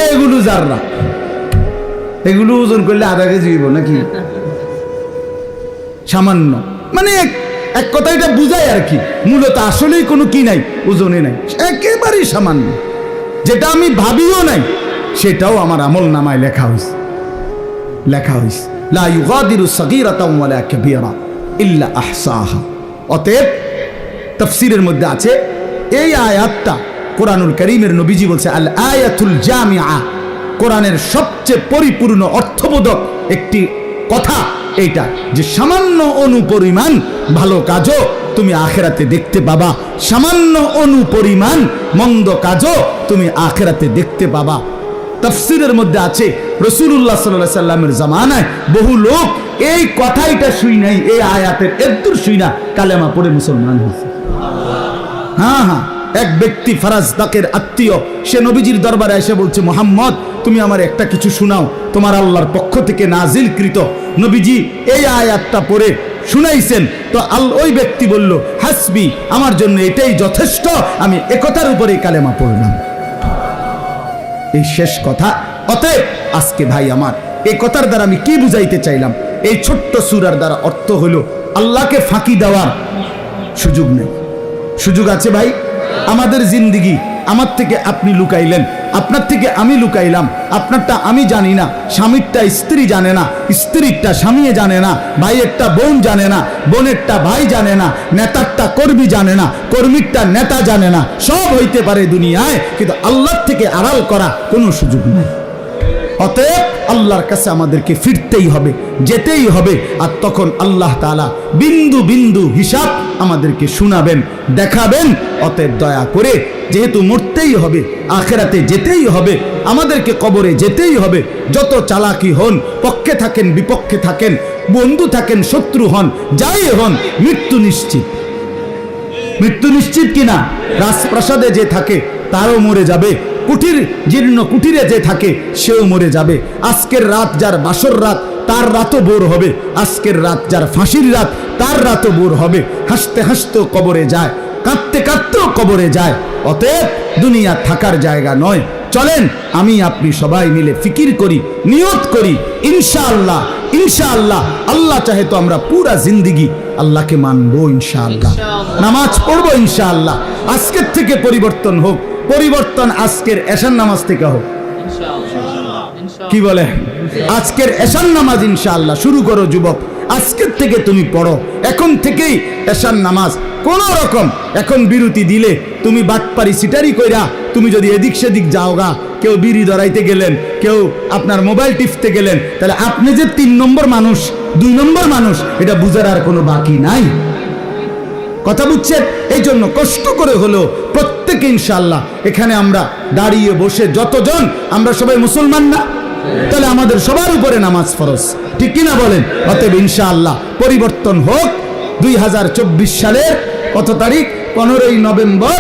এগুলো জাররা। এগুলো ওজন করলে আধা কেজি হইব নাকি, সামান্য, মানে এক কথা এটা বুঝায় আর কি, মূলত আসলেই কোনো কি নাই, ওজনে নাই, একেবারেই সামান্য। যেটা আমি ভাবিও নাই সেটাও আমার আমল নামায় লেখা হইছে, লেখা হইছে। লা ইউগাদিরু সাগীরাতাও ওয়ালা কাবীরা ইল্লা আহসাহা। অতএব তাফসীরের মধ্যে আছে, এই আয়াতটা কোরআনুল কারীমের নবীজি বলছে, আল আয়াতুল জামিআ, কোরআনের সবচেয়ে পরিপূর্ণ অর্থবোধক একটি কথা এইটা, যে সামান্য অনুপরিমাণ ভালো কাজও তুমি আখিরাতে দেখতে পাবা, সামান্য অনুপরিমাণ মন্দ কাজও তুমি আখিরাতে দেখতে পাবা। তাফসীরের মধ্যে আছে, রাসূলুল্লাহ সাল্লাল্লাহু আলাইহি সাল্লামের জামানায় বহু লোক এই কথাইটা শুই নাই, এই আয়াতের এদ্দুর শুই না, কালেমা পড়ে মুসলমান হয়েছে। হ্যাঁ হ্যাঁ, এক ব্যক্তি ফারাজদাকের আত্মীয়, সে নবীজির দরবারে এসে বলছে, মুহাম্মদ তুমি আমার একটা কিছু শোনাও, তোমার আল্লাহর পক্ষ থেকে নাজিলকৃত। নবীজি এই আয়াতটা পড়ে শুনাইছেন, তো ওই ব্যক্তি বলল, হাসবি, আমার জন্য এটাই যথেষ্ট, আমি একথার উপরে কালেমা পড়লাম। এই শেষ কথা। অতএব আজকে ভাই আমার, এই কথার দ্বারা আমি কি বুঝাইতে চাইলাম, এই ছোট্ট সূরার দ্বারা অর্থ হলো আল্লাহকে ফাঁকি দেওয়ার সুযোগ নেই। সুযোগ আছে ভাই, আমাদের জিন্দেগি আমার থেকে আপনি লুকাইলেন, আপনার থেকে আমি লুকাইলাম, আপনারটা আমি জানি না, স্বামীরটা স্ত্রী জানে না, স্ত্রীরটা স্বামী জানে না, ভাইয়েরটা বোন জানে না, বোনেরটা ভাই জানে না, নেতারটা কর্মী জানে না, কর্মীরটা নেতা জানে না। সব হইতে পারে দুনিয়ায়, কিন্তু আল্লাহর থেকে আড়াল করা কোনো সুযোগ নেই। অতএব আল্লাহর কাছে আমাদেরকে ফিরতেই হবে, যেতেই হবে, আর তখন আল্লাহ তাআলা বিন্দু বিন্দু হিসাব আমাদেরকে শোনাবেন, দেখাবেন। অতএব দয়া করে, যেহেতু মরতেই হবে, আখিরাতে যেতেই হবে, আমাদেরকে কবরে যেতেই হবে, যত চালাকি হন, পক্ষে থাকেন বিপক্ষে থাকেন, বন্ধু থাকেন শত্রু হন, যাই হন, মৃত্যু নিশ্চিত। মৃত্যু নিশ্চিত কিনা? রাজপ্রাসাদে যে থাকে তারও মরে যাবে, কুটির জীর্ণ কুটিরে যে থাকে সেও মরে যাবে। আজকের রাত যার বাসর রাত, তার রাতও বোর হবে, আজকের রাত যার ফাঁসির রাত তার রাতও বোর হবে। হাসতে হাসতেও কবরে যায়, কাঁদতে কাঁদতেও কবরে যায়। অতএব দুনিয়া থাকার জায়গা নয়। চলেন আমি আপনি সবাই মিলে ফিকির করি, নিয়ত করি, ইনশাআল্লাহ ইনশাআল্লাহ আল্লাহ চাহে তো আমরা পুরা জিন্দিগি আল্লাহকে মানবো ইনশাআল্লাহ, নামাজ পড়বো ইনশাআল্লাহ। আজকের থেকে পরিবর্তন হোক, পরিবর্তন আজকের এশার নামাজ থেকে হোক। কি বলে? আজকের এশার নামাজ ইনশাআল্লাহ শুরু করো যুবক, আজকের থেকে তুমি পড়ো, এখন থেকেই এশার নামাজ। কোন রকম এখন বিরতি দিলে তুমি বাটপারি সিটারি কইরা তুমি যদি এদিক সেদিক যাওগা, কেউ বিড়ি ধরাইতে গেলেন, কেউ আপনার মোবাইল টিপতে গেলেন, তাহলে আপনি যে 3 নম্বর মানুষ, 2 নম্বর মানুষ, এটা বুঝার আর কোনো বাকি নাই। কথা বুঝছেন? এই জন্য কষ্ট করে হলো প্রত্যেকে ইনশাআল্লাহ এখানে আমরা দাঁড়িয়ে বসে যতজন আমরা সবাই মুসলমান না, তাহলে আমাদের সবার উপরে নামাজ ফরজ, ঠিক কিনা বলেন? অতএব ইনশাআল্লাহ পরিবর্তন হোক। 2024 সালের কত তারিখ? 15ই নভেম্বর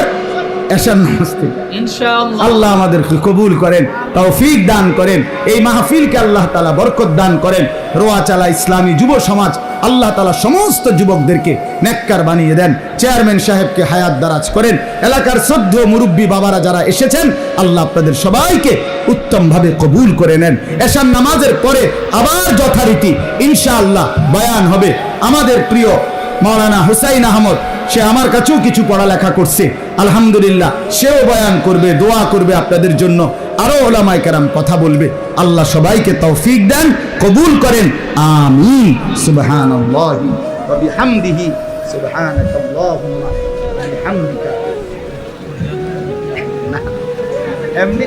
এশার নামাজ থেকে ইনশাআল্লাহ আল্লাহ আমাদেরকে কবুল করেন, তৌফিক দান করেন, এই মাহফিলকে আল্লাহ তাআলা বরকত দান করেন। রোয়াচালা ইসলামী যুব সমাজ আল্লাহ তাআলা সমস্ত যুবকদেরকে নেককার বানিয়ে দেন। চেয়ারম্যান সাহেবকে হায়াত দারাজ করেন। এলাকার শ্রদ্ধ মুরব্বী বাবারা যারা এসেছেন আল্লাহ আপনাদের সবাইকে উত্তমভাবে কবুল করে নেন। এশার নামাজের পরে আবার যথারীতি ইনশাআল্লাহ বয়ান হবে। আমাদের প্রিয় মাওলানা হুসাইন আহমদ, সে আমার কাছেও কিছু পড়ালেখা করছে, আলহামদুলিল্লাহ, সেও বয়ান করবে, দোয়া করবে আপনাদের জন্য। আরো ওলামায়ে কেরাম কথা বলবে। আল্লাহ সবাইকে তৌফিক দেন, কবুল করেন, আমিন। সুবহানাল্লাহি ওয়া বিহামদিহি, সুবহানাকাল্লাহুম্মা ওয়া বিহামদিকা। এমনি